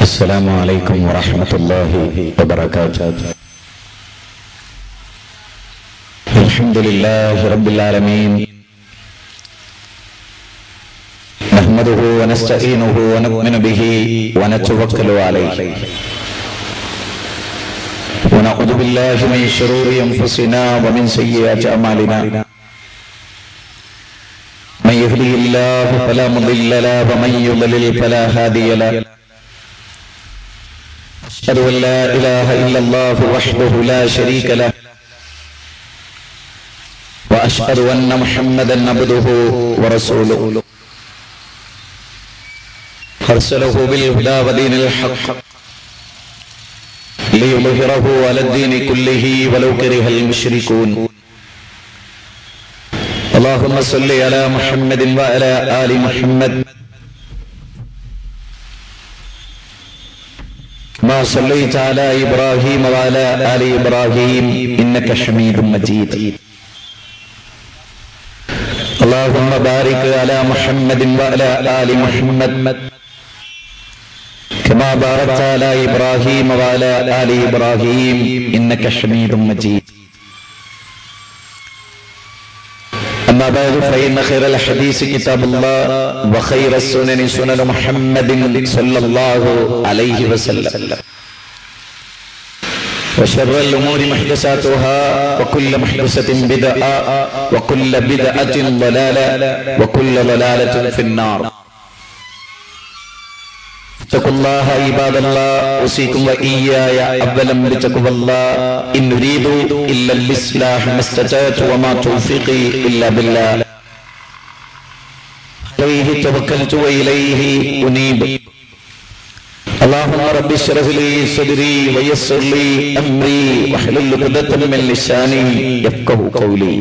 السلام عليكم ورحمة الله وبركاته. الحمد لله رب العالمين، نحمده ونستعينه ونؤمن به ونتوكل عليه، ونعوذ بالله من شرور أنفسنا ومن سيئات أعمالنا. من يهده الله فلا مضل له ومن يضلل فلا هادي له. أشهد أن لا إله إلا الله وحده لا شريك له، وأشهد أن محمدا عبده ورسوله، أرسله بالهدى ودين الحق ليظهره على الدين كله ولو كره المشركون. اللهم صل على محمد وعلى آل محمد ما صليت على إبراهيم وعلى آل إبراهيم إنك حميد مجيد. اللهم بارك على محمد وعلى آل محمد كما باركت على إبراهيم وعلى آل إبراهيم إنك حميد مجيد. أما بعد فإن خير الحديث كتاب الله، وخير السنن سنن محمد صلى الله عليه وسلم، وشر الأمور محدثاتها، وكل محدثة بدعة، وكل بدعة ضلالة، وكل ضلالة في النار. اتقوا الله عباد الله، أوصيكم وإياي أولا بتقوى الله. إن نريد إلا الإصلاح ما استطعت وما توفيقي إلا بالله، عليه توكلت وإليه أنيب. اللهم رب اشرح لي صدري ويسر لي أمري واحلل عقدة من لساني يفقهوا قولي.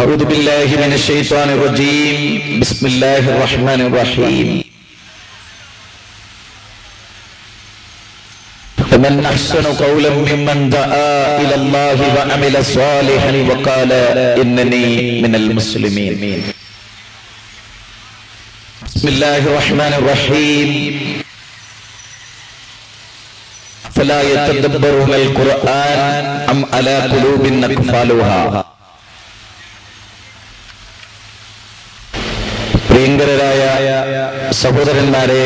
أعوذ بالله من الشيطان الرجيم. بسم الله الرحمن الرحيم. ومن أحسن قولا ممن دعا إلى الله وعمل صالحا وقال إنني من المسلمين. بسم الله الرحمن الرحيم. فلا يتدبرون القرآن أم على قلوب أقفالها. പ്രിയങ്കരായ സഹോദരന്മാരെ,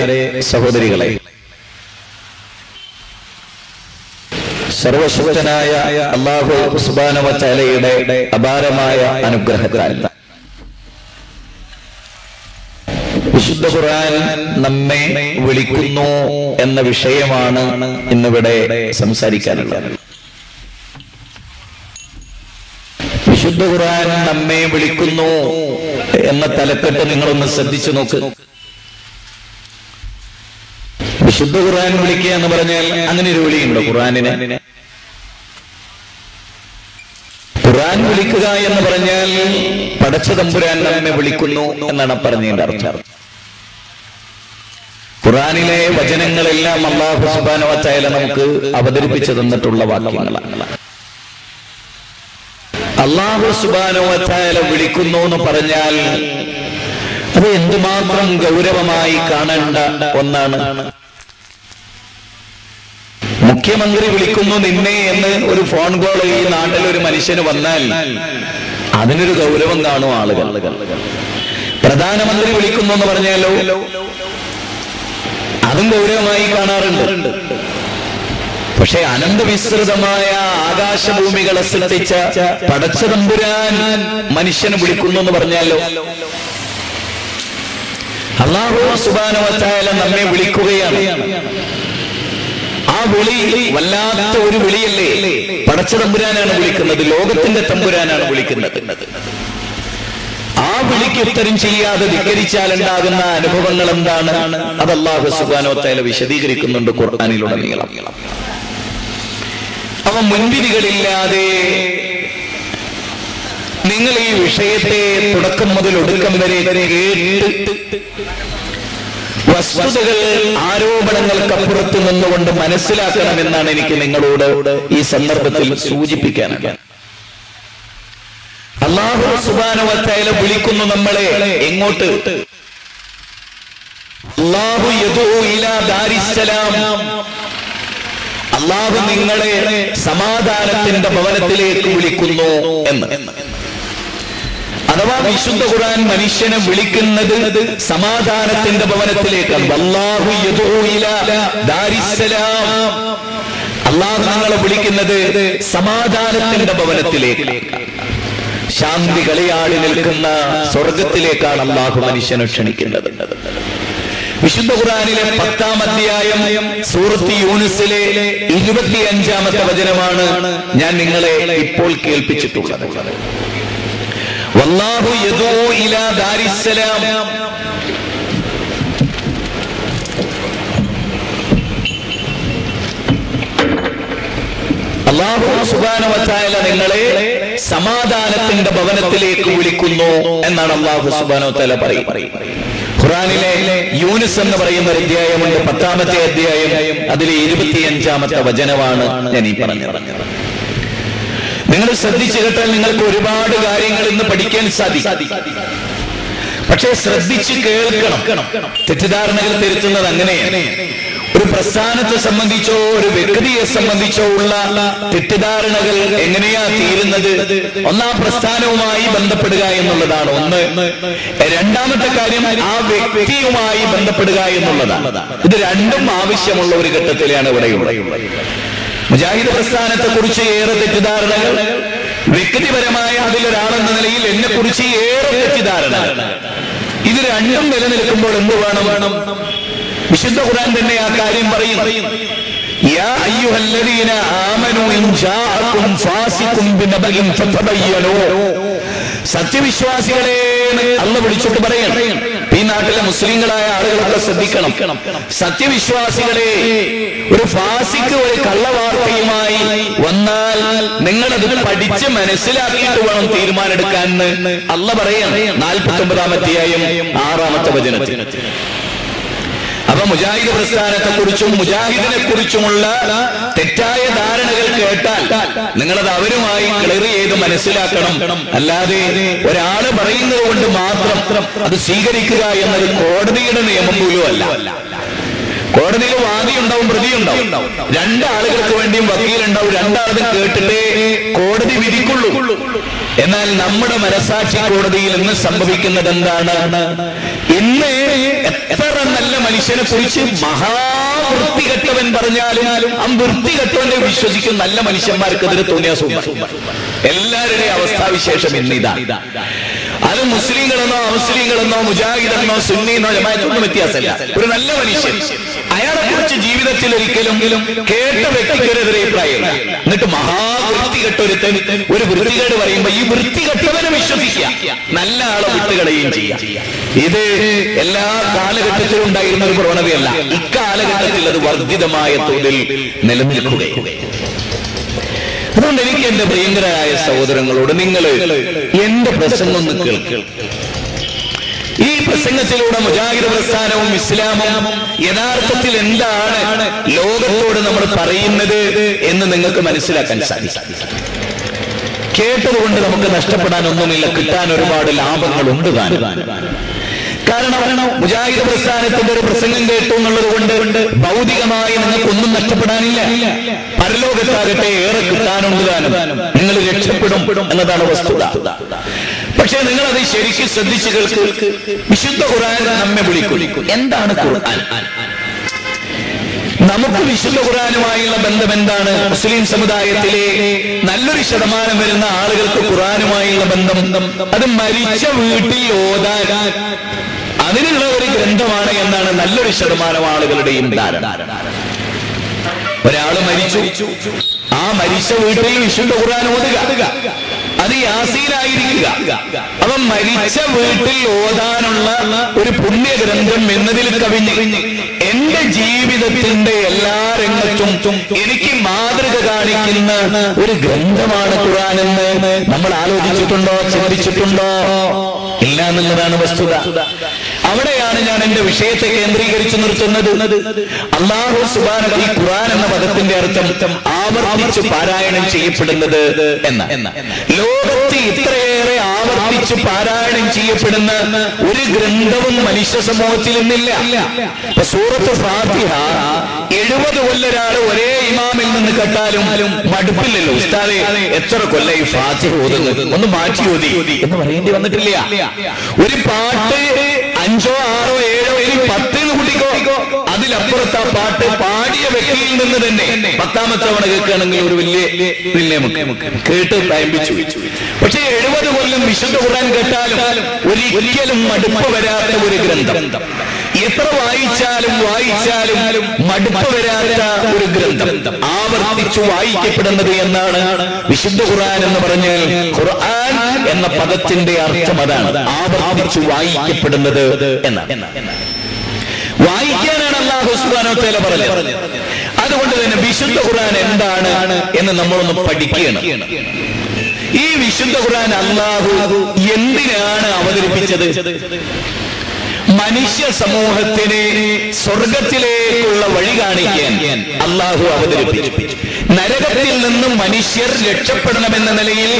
സഹോദരികളെ, സർവശക്തനായ അല്ലാഹു സുബ്ഹാനഹു വ തആലയുടെ അപാരമായ അനുഗ്രഹത്താൽ വിശുദ്ധ ഖുർആൻ നമ്മെ വിളിക്കുന്നു എന്ന വിഷയമാണ് ഇന്നിവിടെ സംസാരിക്കാനുള്ളത്. വിശുദ്ധ ഖുർആൻ നമ്മെ വിളിക്കുന്നു എന്ന തലക്കെട്ട് നിങ്ങളൊന്ന് ശ്രദ്ധിച്ചു നോക്ക്. വിശുദ്ധ ഖുർആൻ വിളിക്കുക എന്ന് പറഞ്ഞാൽ അങ്ങനെ ഒരു വിളിയുണ്ടോ ഖുർആനിന്? ഖുർആൻ വിളിക്കുക എന്ന് പറഞ്ഞാൽ പടച്ച തമ്പുരാൻ നമ്മെ വിളിക്കുന്നു എന്നാണ് പറഞ്ഞതിന്റെ അർത്ഥം. ഖുർആനിലെ വചനങ്ങളെല്ലാം അല്ലാഹു സുബ്ഹാനഹു വ തആല നമുക്ക് അവതരിപ്പിച്ചു തന്നിട്ടുള്ള വാക്യങ്ങളാണ്. അല്ലാഹു സുബ്ഹാനഹു വ തആല വിളിക്കുന്നു എന്ന് പറഞ്ഞാൽ അത് എന്തുമാത്രം ഗൗരവമായി കാണേണ്ട ഒന്നാണ്. മുഖ്യമന്ത്രി വിളിക്കുന്നു നിന്നെ എന്ന് ഒരു ഫോൺ കോൾ ഈ നാട്ടിൽ ഒരു മനുഷ്യന് വന്നാൽ അതിനൊരു ഗൗരവം കാണും ആളുകൾ. പ്രധാനമന്ത്രി വിളിക്കുന്നു എന്ന് പറഞ്ഞാലോ അതും ഗൗരവമായി കാണാറുണ്ട്. പക്ഷെ അനന്തവിസ്തൃതമായ ആകാശഭൂമികളെ സൃഷ്ടിച്ച പടച്ച തമ്പുരാൻ മനുഷ്യനെ വിളിക്കുന്നു എന്ന് പറഞ്ഞാലോ, അല്ലാഹു സുബ്ഹാനഹു വ തആല നമ്മെ വിളിക്കുകയാണ്. ആ വിളി വല്ലാത്ത ഒരു വിളിയല്ലേ? പടച്ച തമ്പുരാനാണ് വിളിക്കുന്നത്, ലോകത്തിന്റെ തമ്പുരാനാണ് വിളിക്കുന്നത്. ആ വിളിക്ക് ഉത്തരം ചെയ്യാതെ ധിക്കരിച്ചാൽ ഉണ്ടാകുന്ന അനുഭവങ്ങൾ എന്താണ്? അത് അല്ലാഹു സുബ്ഹാനഹു വ തആല വിശദീകരിക്കുന്നുണ്ട് ഖുർആനിലുടനീളം. അവ മുൻവിധികളില്ലാതെ നിങ്ങൾ ഈ വിഷയത്തെ തുടക്കം മുതൽ ഒടുക്കം വരെ കേട്ട് വസ്തുതകൾ ആരോപണങ്ങൾക്കപ്പുറത്ത് നിന്നുകൊണ്ട് മനസ്സിലാക്കണമെന്നാണ് എനിക്ക് നിങ്ങളോട് ഈ സന്ദർഭത്തിൽ സൂചിപ്പിക്കാനാണ്. അല്ലാഹു സുബ്ഹാനഹു വ തആല വിളിക്കുന്നു നമ്മളെ എങ്ങോട്ട്? അല്ലാഹു യദൂ ഇലാ ദാരിസ്സലാം, അല്ലാഹു നിങ്ങളെ സമാധാനത്തിന്റെ ഭവനത്തിലേക്ക് വിളിക്കുന്നു എന്ന്. അഥവാ വിശുദ്ധ ഖുർആൻ മനുഷ്യനെ വിളിക്കുന്നത് സമാധാനത്തിന്റെ ഭവനത്തിലേക്കാണ്. വല്ലാഹു യദൂ ഇലാ ദാരിസ്സലാം, അല്ലാഹു നിങ്ങളെ വിളിക്കുന്നത് സമാധാനത്തിന്റെ ഭവനത്തിലേക്ക്, ശാന്തി കളിയാടി നിൽക്കുന്ന സ്വർഗത്തിലേക്കാണ് അല്ലാഹു മനുഷ്യനെ ക്ഷണിക്കുന്നത്. വിശുദ്ധ ഖുർആനിലെ 10-ാം അധ്യായം സൂറത്ത് യൂനുസിലെ 25-ാമത്തെ വചനമാണ് ഞാൻ നിങ്ങളെ ഇപ്പോൾ കേൾപ്പിച്ചിട്ടുള്ളത്. വല്ലാഹു യദൂ ഇലാ ദാരിസ്സലാം, അല്ലാഹു സുബ്ഹാനഹു വ തആല നിങ്ങളെ സമാധാനത്തിന്റെ ഭവനത്തിലേക്ക് വിളിക്കുന്നു എന്നാണ് അല്ലാഹു സുബ്ഹാനഹു വ തആല പറയുന്നത്. ഖുർആനിലെ യൂനുസ് എന്ന് പറയുന്ന ഒരു അധ്യായമുണ്ട്, 10-ാമത്തെ അധ്യായം, അതിലെ 25-ാമത്തെ വചനമാണ് ഞാൻ ഈ പറഞ്ഞത്. നിങ്ങൾ ശ്രദ്ധിച്ചു കേട്ടാൽ നിങ്ങൾക്ക് ഒരുപാട് കാര്യങ്ങൾ ഇന്ന് പഠിക്കാൻ സാധിക്കും. പക്ഷേ ശ്രദ്ധിച്ച് കേൾക്കണം. തെറ്റിദ്ധാരണകൾ തിരുത്തുന്നത് അങ്ങനെയാണ്. ഒരു പ്രസ്ഥാനത്തെ സംബന്ധിച്ചോ ഒരു വ്യക്തിയെ സംബന്ധിച്ചോ ഉള്ള തെറ്റിദ്ധാരണകൾ എങ്ങനെയാ തീരുന്നത്? ഒന്നാം പ്രസ്ഥാനവുമായി ബന്ധപ്പെടുക എന്നുള്ളതാണ് ഒന്ന്. രണ്ടാമത്തെ കാര്യം ആ വ്യക്തിയുമായി ബന്ധപ്പെടുക എന്നുള്ളതാണ്. ഇത് രണ്ടും ആവശ്യമുള്ള ഒരു ഘട്ടത്തിലാണ് ഇവിടെയുള്ളത്. മുജാഹിദ് പ്രസ്ഥാനത്തെ കുറിച്ച് ഏറെ തെറ്റിദ്ധാരണകൾ, വ്യക്തിപരമായ അതിലൊരാളെന്ന നിലയിൽ എന്നെ കുറിച്ച് ഏറെ തെറ്റിദ്ധാരണകൾ. ഇത് രണ്ടും നിലനിൽക്കുമ്പോൾ എന്ത് വേണം? വിശുദ്ധ ഖുർആൻ തന്നെ ആ കാര്യം പറയും. യാ അയ്യുഹല്ലദീന ആമനൂ ഇൻ ജാഅകും ഫാസിഖുൻ ബിനബഇൻ ഫതബയ്യനൂ, സത്യവിശ്വാസികളെ അല്ലാഹു വിളിച്ചിട്ട് പറയണം. ഈ നാട്ടിലെ മുസ്ലിങ്ങളായ ആളുകളൊക്കെ ശ്രദ്ധിക്കണം. സത്യവിശ്വാസികളെ, ഒരു ഫാസിക്ക് ഒരു കള്ളവാർത്തയുമായി വന്നാൽ നിങ്ങളത് പഠിച്ച് മനസ്സിലാക്കിയിട്ട് വേണം തീരുമാനമെടുക്കാൻ അല്ലാഹു പറയണം. 49-ാം അധ്യായം 6-ാമത്തെ വചനത്തിൽ. അപ്പൊ മുജാഹിദ് പ്രസ്ഥാനത്തെ കുറിച്ചും മുജാഹിദിനെ കുറിച്ചുമുള്ള തെറ്റായ ധാരണകൾ കേട്ടാൽ നിങ്ങളത് അവരുമായി ക്ലിയർ ചെയ്ത് മനസ്സിലാക്കണം. അല്ലാതെ ഒരാള് പറയുന്നത് കൊണ്ട് മാത്രം അത് സ്വീകരിക്കുക എന്നത് കോടതിയുടെ നിയമം പോലും അല്ല. കോടതിയിൽ വാദിയുണ്ടാവും, പ്രതിയുണ്ടാവും. രണ്ടാളുകൾക്ക് വേണ്ടിയും വക്കീലുണ്ടാവും. രണ്ടാളും കേട്ടിട്ടേ കോടതി വിധിക്കുള്ളൂ. എന്നാൽ നമ്മുടെ മനസാക്ഷി കോടതിയിൽ ഇന്ന് സംഭവിക്കുന്നത് എന്താണ്? ഇന്ന് എത്ര നല്ല മനുഷ്യനെ കുറിച്ച് മഹാവൃത്തികെട്ടവൻ പറഞ്ഞാലും ആ വൃത്തികെട്ടവനെ വിശ്വസിക്കും നല്ല മനുഷ്യന്മാർക്കെതിരെ തോന്നിയാസും. എല്ലാവരുടെയും അവസ്ഥാവിശേഷം ഇന്നിതാ. അത് മുസ്ലിങ്ങളെന്നോ അമുസ്ലിങ്ങളെന്നോ മുജാഹിദെന്നോ സുന്നിന്നോ ജമാഅത്തൊന്നും വ്യത്യാസമില്ല. ഒരു നല്ല മനുഷ്യൻ, അയാളെ കുറിച്ച് ജീവിതത്തിൽ ഒരിക്കലും കേട്ട വ്യക്തിക്കെതിരെ അഭിപ്രായമില്ല. എന്നിട്ട് മഹാവൃത്തികെട്ടൊരുത്തൻ ഒരു വൃത്തികേട് പറയുമ്പോ ഈ വൃത്തികെട്ടവനെ വിശ്വസിക്കുക, നല്ല ആളെ വിട്ടുകളയുകയും ചെയ്യാം. ഇത് എല്ലാ കാലഘട്ടത്തിലും ഉണ്ടായിരുന്ന ഒരു പ്രവണതയല്ല. ഇക്കാലഘട്ടത്തിൽ അത് വർദ്ധിതമായ തോതിൽ നിലനിൽക്കുകയും. അതുകൊണ്ട് എനിക്ക് എന്റെ പ്രിയങ്കരായ സഹോദരങ്ങളോട് നിങ്ങൾ എന്റെ പ്രസംഗം ഒന്ന് കേൾക്കുക. ഈ പ്രസംഗത്തിലൂടെ മുജാഹിദ് പ്രസ്ഥാനവും ഇസ്ലാമും യഥാർത്ഥത്തിൽ എന്താണ് ലോകത്തോട് നമ്മൾ പറയുന്നത് എന്ന് നിങ്ങൾക്ക് മനസ്സിലാക്കാൻ സാധിക്കും. കേട്ടതുകൊണ്ട് നമുക്ക് നഷ്ടപ്പെടാനൊന്നുമില്ല, കിട്ടാൻ ഒരുപാട് ലാഭങ്ങളുണ്ട് താനും. കാരണം മുജാഹിദ് പ്രസ്ഥാനത്തിന്റെ ഒരു പ്രസംഗം കേട്ടു എന്നുള്ളത് കൊണ്ട് ഭൗതികമായി നിങ്ങൾക്കൊന്നും നഷ്ടപ്പെടാനില്ല. പരലോകത്താകട്ടെ ഏറെ കിട്ടാനുണ്ട് താനും. നിങ്ങൾ രക്ഷപ്പെടും എന്നതാണ് വസ്തുത. പക്ഷേ നിങ്ങളത് ശരിക്കും ശ്രദ്ധിച്ചു കേൾക്ക്. വിശുദ്ധ ഖുർആൻ നമ്മെ വിളിക്കും. എന്താണ് ഖുർആൻ? നമുക്ക് വിശുദ്ധ ഖുർആനുമായുള്ള ബന്ധം എന്താണ്? മുസ്ലിം സമുദായത്തിലെ നല്ലൊരു ശതമാനം വരുന്ന ആളുകൾക്ക് ഖുർആനുമായുള്ള ബന്ധം അത് മരിച്ച വീട്ടിൽ ഓതാൻ അതിനുള്ള ഒരു ഗ്രന്ഥമാണ് എന്നാണ് നല്ലൊരു ശതമാനം ആളുകളുടെയും ധാരണ. ഒരാള് മരിച്ചു, ആ മരിച്ച വീട്ടിൽ വിശുദ്ധ ഖുർആൻ ഓതുക, അത് യാസീനായിരിക്കുക. അവൻ മരിച്ച വീട്ടിൽ ഓതാനുള്ള ഒരു പുണ്യഗ്രന്ഥം എന്നതിൽ കവിഞ്ഞ് എന്റെ ജീവിതത്തിന്റെ എല്ലാ രംഗത്തും എനിക്ക് മാതൃക കാണിക്കുന്ന ഒരു ഗ്രന്ഥമാണ് ഖുർആൻ എന്ന് നമ്മൾ ആലോചിച്ചിട്ടുണ്ടോ, ചിന്തിച്ചിട്ടുണ്ടോ? ഇല്ല എന്നുള്ളതാണ് വസ്തുത. അവിടെയാണ് ഞാൻ എന്റെ വിഷയത്തെ കേന്ദ്രീകരിച്ചു നിർത്തുന്നത്. അല്ലാഹു സുബ്ഹാനഹു ഈ ഖുർആൻ എന്ന പദത്തിന്റെ അർത്ഥം ആവർത്തിച്ച് പാരായണം ചെയ്യപ്പെടുന്നത് എന്ന. ലോകത്ത് ഇത്രയേറെ ആവർത്തിച്ച് ആവർത്തിച്ച് പാരായണം ചെയ്യപ്പെടുന്ന ഒരു ഗ്രന്ഥവും മനുഷ്യ സമൂഹത്തിൽ ഇന്നില്ല. സൂറത്ത് ഫാത്തിഹ 70 കൊല്ലം ഒരാൾ ഒരേ ഇമാമിൽ നിന്ന് കേട്ടാലും മടുപ്പില്ലല്ലോ. ഉസ്താദേ എത്ര കൊല്ലം ഈ ഫാത്തിഹ ഓതുന്നത്, ഒന്ന് മാറ്റി ഓതി എന്ന് പറയേണ്ടി വന്നിട്ടില്ല. ഒരു പാട്ട് 5, 6, 7 ഇനി 10 കൂട്ടിക്കോ, അതിലപ്പുറത്ത് ആ പാട്ട് പാടിയ വ്യക്തിയിൽ നിന്ന് തന്നെ 10ാമത്തെ തവണ കേൾക്കുകയാണെങ്കിൽ ഒരു വലിയ കേട്ട് തയമ്പിച്ചു. പക്ഷെ 70 കൊല്ലം വിശുദ്ധ ഖുർആൻ കേട്ടാലും ഒരിക്കലും മടുപ്പ് വരാത്ത ഒരു ഗ്രന്ഥം, എത്ര വായിച്ചാലും മടുപ്പ് വരാത്ത ഒരു ഗ്രന്ഥം, ആവർത്തിച്ചു വായിക്കപ്പെടുന്നത് എന്നാണ് വിശുദ്ധ ഖുർആൻ എന്ന് പറഞ്ഞാൽ. ഖുർആൻ എന്ന പദത്തിന്റെ അർത്ഥം അതാണ്, ആവർത്തിച്ചു വായിക്കപ്പെടുന്നത് എന്നാണ്. വായിക്കാനാണ് അല്ലാഹു സുബ്ഹാനഹു വ തആല പറഞ്ഞത്. അതുകൊണ്ട് തന്നെ വിശുദ്ധ ഖുർആൻ എന്താണ് എന്ന് നമ്മളൊന്ന് പഠിക്കണം. ഈ വിശുദ്ധ ഖുർആൻ അല്ലാഹു എന്തിനാണ് അവതരിപ്പിച്ചത്? മനുഷ്യ സമൂഹത്തിന് സ്വർഗത്തിലേക്കുള്ള വഴി കാണിക്കാൻ അല്ലാഹു അവതരിപ്പിച്ചു. നരകത്തിൽ നിന്നും മനുഷ്യർ രക്ഷപ്പെടണമെന്ന നിലയിൽ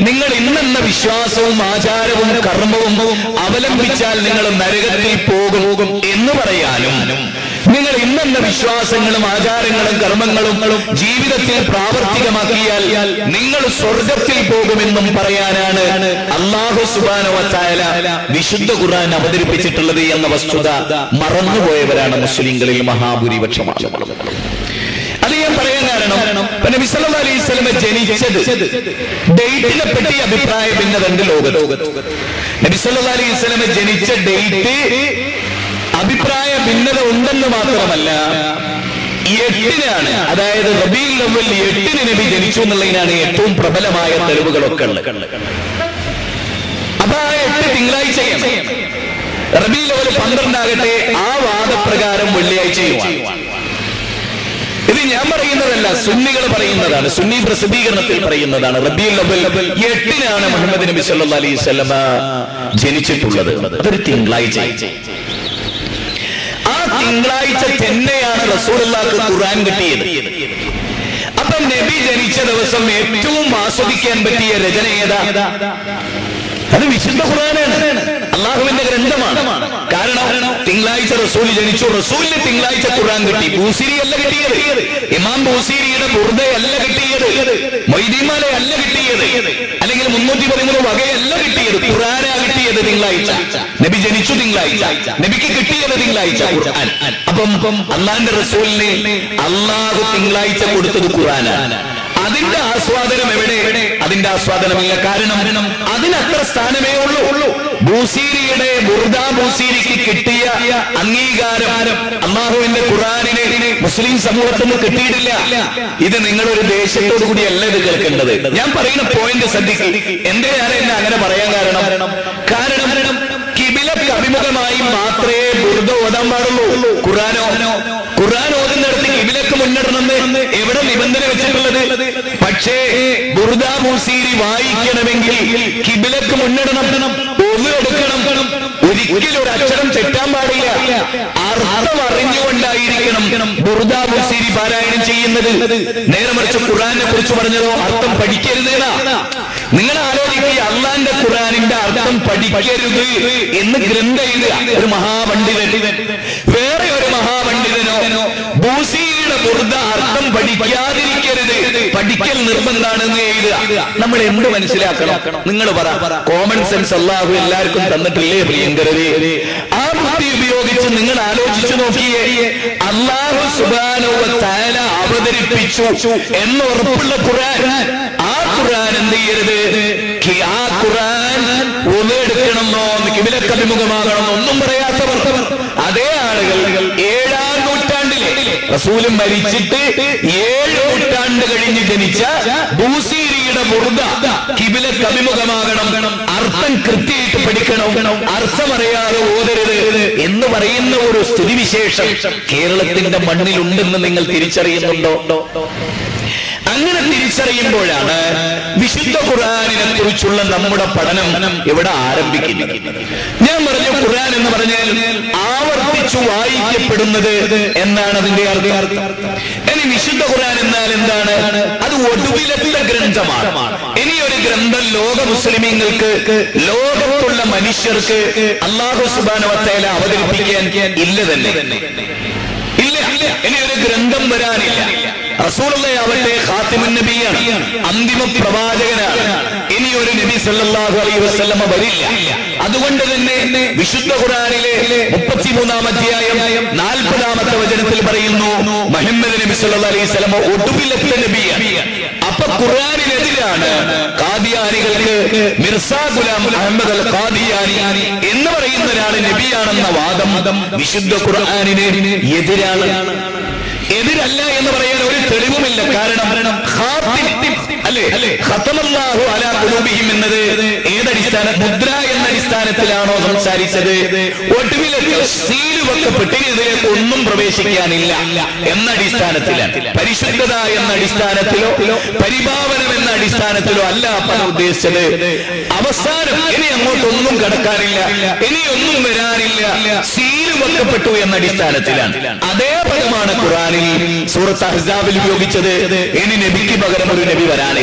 നിങ്ങൾ ഇന്നെന്ന വിശ്വാസവും ആചാരവും കർമ്മവും അവലംബിച്ചാൽ നിങ്ങൾ നരകത്തിൽ പോകും എന്ന് പറയാനും, നിങ്ങൾ ഇന്നെന്ന വിശ്വാസങ്ങളും ആചാരങ്ങളും കർമ്മങ്ങളും ജീവിതത്തിൽ പ്രാവർത്തികമാക്കിയാൽ നിങ്ങൾ സ്വർഗത്തിൽ പോകുമെന്നും പറയാനാണ് അല്ലാഹു സുബ്ഹാനഹു വ തആല വിശുദ്ധ ഖുർആൻ അവതരിപ്പിച്ചിട്ടുള്ളത് എന്ന വസ്തുത മറന്നുപോയവരാണ് മുസ്ലിങ്ങളിൽ മഹാഭൂരിപക്ഷം ആളുകൾ. അത് ഞാൻ പറയാൻ കാരണം, നബി സല്ലല്ലാഹു അലൈഹി വസല്ലം ജനിച്ചത് ഡേറ്റിനെ പറ്റി അഭിപ്രായ ഭിന്നതയുണ്ട് ലോകത്ത്. നബി സല്ലല്ലാഹു അലൈഹി വസല്ലം ജനിച്ച ഡേറ്റ് അഭിപ്രായ ഭിന്നത ഉണ്ടെന്ന് മാത്രമല്ല, 8-നാണ്, അതായത് റബീഉൽ അവ്വൽ 8-ന് നബി ജനിച്ചു എന്നുള്ളതിനാണ് ഏറ്റവും പ്രബലമായ തെളിവുകളൊക്കെ ഉള്ളത്. അപ്പൊ ആ 8 തിങ്കളാഴ്ചയാണ്. റബീഉൽ അവ്വൽ 12 ആകട്ടെ, ആ വാദപ്രകാരം വെള്ളിയാഴ്ചയുമാണ്. ഇത് ഞാൻ പറയുന്നതല്ല, സുന്നികൾ പറയുന്നതാണ്, സുന്നി പ്രസിദ്ധീകരണത്തിൽ പറയുന്നതാണ്. റബീഉൽ അവ്വൽ 8-നാണ് മുഹമ്മദ് നബി സല്ലല്ലാഹു അലൈഹി വസല്ലം ജനിച്ചിട്ടുള്ളത്. അതൊരു തിങ്കളാഴ്ച. ആ തിങ്കളാഴ്ച തന്നെയാണ് റസൂലുള്ളാഹിക്ക് ഖുർആൻ കിട്ടിയത്. അപ്പൊ നബി ജനിച്ച ദിവസം ഏറ്റവും ആസ്വദിക്കാൻ പറ്റിയ രചന ഏതാ? അത് വിശുദ്ധ ഖുർആനാണ്, അള്ളാഹുവിന്റെ ഗ്രന്ഥമാണ്. കാരണം തിങ്കളാഴ്ച റസൂൽ ജനിച്ചു, റസൂലിന് തിങ്കളാഴ്ച ഖുർആൻ കിട്ടി. ബൂസിരി അല്ല കിട്ടിയത്, ഇമാം ബൂസിരിയുടെ ബുർദയല്ല കിട്ടിയത്, മൊയ്തീമാല അല്ല കിട്ടിയത്, അല്ലെങ്കിൽ 313 വകയല്ല കിട്ടിയത്, ഖുർആനാ കിട്ടിയത് തിങ്കളാഴ്ച. നബി ജനിച്ചു തിങ്കളാഴ്ച, നബിക്ക് കിട്ടിയത് തിങ്കളാഴ്ച ഖുർആൻ. അപ്പം അള്ളാഹിന്റെ റസൂലിന് അള്ളാഹു തിങ്കളാഴ്ച കൊടുത്തത് ഖുർആനാണ്. അതിന്റെ ആസ്വാദനം എവിടെ? അതിന്റെ ആസ്വാദനമില്ല. കാരണം അതിനത്ര സ്ഥാനമേ ഉള്ളൂ. ബൂസീരിയുടെ ബുർദ ബൂസീരിക്ക് കിട്ടിയ അംഗീകാരം അല്ലാഹുവിന്റെ ഖുർആനിന് മുസ്ലിം സമൂഹത്തിൽ നിന്ന് കിട്ടിയിട്ടില്ല. ഇത് നിങ്ങളൊരു ദേശത്തോടു കൂടിയല്ല ഇത് കേൾക്കേണ്ടത്. ഞാൻ പറയുന്ന പോയിന്റ് ശ്രദ്ധിക്കുക. എന്തിനാണ് എന്നെ അങ്ങനെ പറയാൻ കാരണം കിബിലക്ക് അഭിമുഖമായി മാത്രമേ ബുർദ ഓതാൻ പാടുള്ളൂ. ഖുർആൻ ഓതുന്നിടത്ത് കിബിലക്ക് മുന്നിടണമെന്ന് എവിടെ നിബന്ധന വെച്ചിട്ടുള്ളത്? പക്ഷേ ബുർദ ബൂസീരി വായിക്കണമെങ്കിൽ കിബിലക്ക് മുന്നിടണം, എടുക്കണം, ഒരിക്കലും ഒരു അക്ഷരം തെറ്റാൻ പാടില്ല. അർത്ഥം അറിഞ്ഞുകൊണ്ടായിരിക്കണം ബുർദ ബൂസീരി പാരായണം ചെയ്യുന്നത്. നേരെ മറിച്ച് ഖുർആനെ കുറിച്ച് പറഞ്ഞതോ അർത്ഥം പഠിക്കരുത്. നിങ്ങൾ ആലോചിക്കുക, അള്ളാന്റെ ഖുർആനിന്റെ അർത്ഥം പഠിക്കരുത് എന്ന് ഗ്രന്ഥം എഴുതുക ഒരു മഹാപണ്ഡിതൻ, വേറെ ഒരു മഹാപണ്ഡിതനോ ബൂസീരിയുടെ ബുർദ അർത്ഥം പഠിക്കാതിരിക്കരുത്, പഠിക്കൽ നിർബന്ധാണെന്ന് എഴുതുക. നമ്മൾ എന്ത് മനസ്സിലാക്കണം? നിങ്ങൾ പറ. കോമൺ സെൻസ് അല്ലാഹു എല്ലാവർക്കും തന്നിട്ടില്ലേ പ്രിയങ്കരരെ? ആ ബുദ്ധി ഉപയോഗിച്ച് നിങ്ങൾ ആലോചിച്ചു നോക്കിയേ. അല്ലാഹു സുബ്ഹാനഹു വ തആല അവതരിപ്പിച്ചു എന്ന് ഉറപ്പുള്ള ഖുർആൻ, ആ ഖുർആൻ എന്ത് ചെയ്യരുത്? ആ ഖുർആൻ ഉളെടുക്കണമെന്നോ കിബിലക്ക് അഭിമുഖമാകണമെന്നോ ഒന്നും പറയാത്തവർ, അതേ ആളുകൾ 7-ാം നൂറ്റാണ്ടിലെ റസൂലും മരിച്ചിട്ട് 7 നൂറ്റാണ്ട് കഴിഞ്ഞ് ജനിച്ച ബൂസീരിയുടെ ബുർദ കിബിലക്ക് അഭിമുഖമാകണം, അർത്ഥം കൃത്യമായിട്ട് പഠിക്കണം, അർത്ഥമറിയാതെ ഓതരുത് എന്ന് പറയുന്ന ഒരു സ്ഥിതിവിശേഷം കേരളത്തിന്റെ മണ്ണിലുണ്ടെന്ന് നിങ്ങൾ തിരിച്ചറിയുന്നുണ്ടോ? അങ്ങനെ തിരിച്ചറിയുമ്പോഴാണ് വിശുദ്ധ ഖുർആനിനെ കുറിച്ചുള്ള നമ്മുടെ പഠനം ഇവിടെ ആരംഭിക്കുന്നത്. ഞാൻ പറഞ്ഞു ഖുർആൻ എന്ന് പറഞ്ഞാൽ ആവർത്തിച്ചു വായിക്കപ്പെടുന്നത് എന്നാണ് അതിന്റെ അർത്ഥം. ഇനി വിശുദ്ധ ഖുർആൻ എന്നാൽ എന്താണ്? അത് ഒടുവിലത്തെ ഗ്രന്ഥമാണ്. ഇനി ഒരു ഗ്രന്ഥം ലോക മുസ്ലിമീങ്ങൾക്ക്, ലോകത്തുള്ള മനുഷ്യർക്ക് അല്ലാഹു സുബ്ഹാനഹു വ തആല അവതരിപ്പിക്കാൻ ഇല്ല തന്നെ. ഇല്ല, ഇനി ഒരു ഗ്രന്ഥം വരാനില്ല. റസൂലുള്ളാഹിയാവട്ടെ ഖാതിമുൻ നബിയാണ്, അന്തിമ പ്രവാചകനാണ്. ഇനി ഒരു നബി സല്ലല്ലാഹു അലൈഹി വസല്ലമ വരില്ല. അതുകൊണ്ട് തന്നെ വിശുദ്ധ ഖുർആനിലെ 33-ാം അധ്യായം 40-ാമത്തെ വചനത്തിൽ പറയുന്നു മുഹമ്മദ് നബി സല്ലല്ലാഹു അലൈഹി വസല്ലമ ഒടുവിലത്തെ നബിയാണ്. അപ്പൊ ഖുർആനിനെതിരാണ് ഖാദിയാനികൾക്ക് മിർസാ ഗുലാം അഹമ്മദ് അൽ ഖാദിയാനി എന്ന് പറയുന്ന ഒരാൾ നബിയാണെന്ന വാദം വിശുദ്ധ ഖുർആനിന് എതിരാണ്. എതിരല്ല എന്ന് പറയാൻ ഒരു തെളിവുമില്ല. കാരണം ഖതമല്ലാഹു അലാ ഖുലൂബിഹിം എന്നത് ഏതടിസ്ഥാന, മുദ്ര എന്ന അടിസ്ഥാനത്തിലാണോ സംസാരിച്ചത്? ഒടുവിലേക്ക് സീല് വെക്കപ്പെട്ടിന് ഇതിലേക്ക് ഒന്നും പ്രവേശിക്കാനില്ല എന്ന അടിസ്ഥാനത്തിലാണ്. പരിശുദ്ധത എന്ന അടിസ്ഥാനത്തിലോ പരിഭാവനം എന്ന അടിസ്ഥാനത്തിലോ അല്ല പല ഉദ്ദേശിച്ചത്. അവസാനം ഇനി അങ്ങോട്ടൊന്നും കടക്കാനില്ല, ഇനിയൊന്നും വരാനില്ല, സീല് വെക്കപ്പെട്ടു എന്ന അടിസ്ഥാനത്തിലാണ്. അതേ പദമാണ് ഖുർആനിൽ സൂറത്ത് അഹ്സാബിൽ ഉപയോഗിച്ചത്. ഇനി നബിക്ക് പകരം ഒരു നബി വരാനില്ല.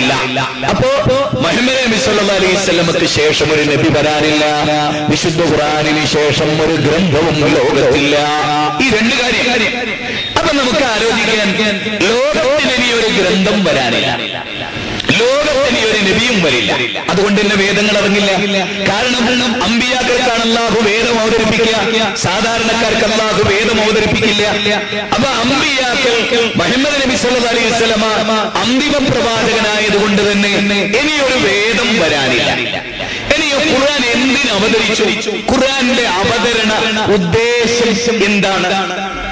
അപ്പോ മുഹമ്മദ് നബി സല്ലല്ലാഹു അലൈഹി വസല്ലമക്ക് ശേഷം ഒരു നബി വരാനില്ല. വിശുദ്ധ ഖുർആനിന് ശേഷം ഒരു ഗ്രന്ഥവും ലോകത്തില്ല. ഈ രണ്ട് കാര്യം. അപ്പൊ നമുക്ക് ആലോചിക്കാൻ, ലോകത്തിന് ഇനി ഒരു ഗ്രന്ഥം വരാനില്ല, ലോകത്തിന് ഒരു നബിയും വരില്ല. അതുകൊണ്ട് തന്നെ വേദങ്ങൾ ഇറങ്ങില്ല. കാരണം അമ്പിയാക്കൾക്കാണ് അല്ലാഹു വേദം അവതരിപ്പിക്കുക, സാധാരണക്കാർക്ക് അല്ലാഹു വേദം അവതരിപ്പിക്കില്ല. അപ്പൊ അമ്പിയാക്കൾ മുഹമ്മദ് നബി സല്ലല്ലാഹു അലൈഹി വസല്ലമ അന്തിമ പ്രവാചകനായതുകൊണ്ട് തന്നെ ഇനിയൊരു വേദം വരാനില്ല. ഇനിയോ ഖുർആൻ എന്തിന് അവതരിച്ചു? ഖുർആന്റെ അവതരണ ഉദ്ദേശം എന്താണ്?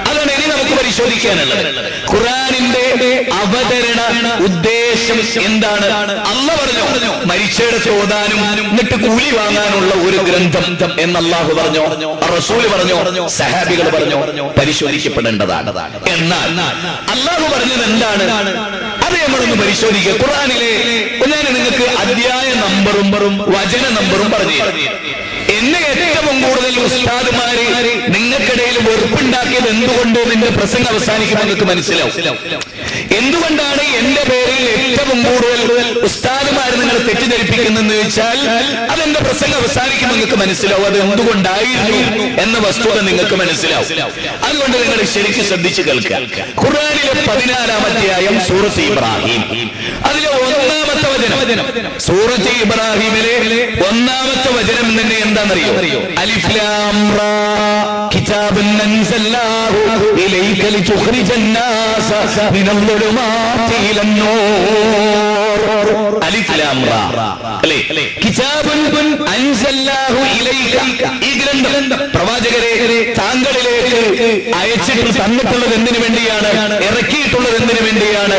അതാണ് ഇനി നമുക്ക് പരിശോധിക്കാനുള്ളത്. ഖുർആനിന്റെ അവതരണ ഉദ്ദേശം എന്താണ്? അല്ലാഹു പറഞ്ഞു മരിച്ചയിടത്ത് ഓതാനും എന്നിട്ട് കൂലി വാങ്ങാനുള്ള ഒരു ഗ്രന്ഥം എന്ന് അല്ലാഹു പറഞ്ഞു, റസൂല് പറഞ്ഞു, സഹാബികൾ പറഞ്ഞു, പരിശോധിക്കപ്പെടേണ്ടതാണ്. എന്നാൽ അല്ലാഹു പറഞ്ഞത് എന്താണ്? അത് നമ്മളൊന്ന് പരിശോധിക്കുക. ഖുർആനിലെ ഞാൻ നിങ്ങൾക്ക് അധ്യായ നമ്പറും വചന നമ്പറും പറഞ്ഞു. എന്നെ ഏറ്റവും കൂടുതൽ ഉസ്താദുമാര് നിങ്ങൾക്കിടയിൽ വെറുപ്പുണ്ടാക്കിയത് എന്തുകൊണ്ട് നിന്റെ പ്രസംഗം അവസാനിക്കുമ്പോൾ നിങ്ങൾക്ക് മനസ്സിലാവും. എന്തുകൊണ്ടാണ് എന്റെ പേരിൽ ഏറ്റവും കൂടുതൽ ഉസ്താദുമാര് നിങ്ങൾ തെറ്റിദ്ധരിപ്പിക്കുന്നതെന്ന് ചോദിച്ചാൽ അതെന്റെ പ്രസംഗം അവസാനിക്കുമ്പോൾ നിങ്ങൾക്ക് മനസ്സിലാവും. അത് എന്തുകൊണ്ടായിരുന്നു എന്ന വസ്തുത നിങ്ങൾക്ക് മനസ്സിലാവും. അതുകൊണ്ട് നിങ്ങൾ ശരിക്കും ശ്രദ്ധിച്ച് കേൾക്കുക. ഖുർആനിലെ 14-ാം അധ്യായം സൂറത്ത് ഇബ്രാഹിം, അതിലെ 1-ാമത്തെ വചനം, സൂറത്ത് ഇബ്രാഹിമിലെ 1-ാമത്തെ വചനം തന്നെ എന്താണെന്നറിയോ? അലിഫ് ലാം റാ കിതാബുൻ അൻസൽനാഹു ഇലൈക ലിതുഖ്രിജൻ നാസ മിനൽ ളുലുമാതി ഇലൻ നൂർ. അലിഫ് ലാം റാ അല്ലേ? കിതാബുൻ അൻസൽനാഹു ഇലൈക, ഈ ഗ്രന്ഥം പ്രവാചകരെ താങ്കളിലേക്ക് അയച്ചിട്ട് തന്നിട്ടുള്ളത് എന്തിനു വേണ്ടിയാണ്? ഇറക്കിയിട്ടുള്ളത് എന്തിനു വേണ്ടിയാണ്?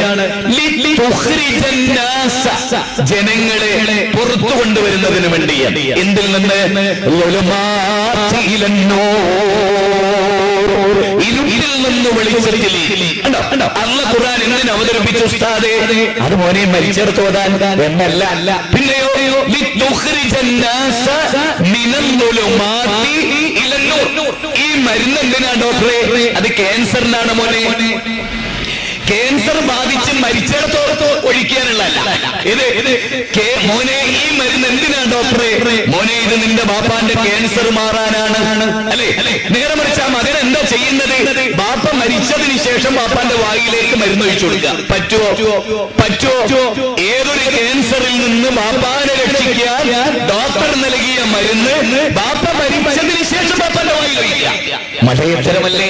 ലിതുഖ്രിജൻ നാസ, ജനങ്ങളെ പുറത്തു കൊണ്ടുവരുന്നതിന് വേണ്ടിയാണ്. എന്തിൽ നിന്ന്? ളുലുമാതി ഇലൻ നൂർ, ഇരുട്ടിൽ നിന്ന് വെളിച്ചത്തിലേക്ക്. അല്ലാഹു ഖുർആൻ എന്തിന് അവതരിപ്പിച്ചു ഉസ്താദേ? അത് മോനെ മരിച്ചെടുത്ത് ഓതാൻ എന്നല്ല. പിന്നെയോ ലിതുഖ്രിജൻ നാസ മിനൽ ളുലുമാതി ഇലൻ നൂർ. ഈ മരുന്ന് എന്തിനാ ഡോക്ടറെ? അത് ക്യാൻസറിനാണ് മോനെ. ക്യാൻസർ ബാധിച്ച് മരിച്ചിടത്തോട് ഒഴിക്കാനുള്ളതല്ല ഇത്. മോനെ ഈ മരുന്ന് എന്തിനാ ഡോക്ടറെ? മോനെ ഇത് നിന്റെ ബാപ്പാന്റെ ക്യാൻസർ മാറാനാണ് അല്ലേ? നേരെ മറിച്ച് ആ മകൻ എന്താ ചെയ്യുന്നത്? ബാപ്പ മരിച്ചതിന് ശേഷം ബാപ്പാന്റെ വായിലേക്ക് മരുന്ന് ഒഴിച്ചു കൊടുക്കുക. പറ്റുമോ? ഏതൊരു ക്യാൻസറിൽ നിന്ന് ബാപ്പാനെ രക്ഷിക്കാൻ ഡോക്ടർ നൽകിയ മരുന്ന് ബാപ്പ മരിച്ചതിന് ശേഷം ബാപ്പാന്റെ വായിൽ ഒഴിക്കുക. മലയത്തരമല്ലേ?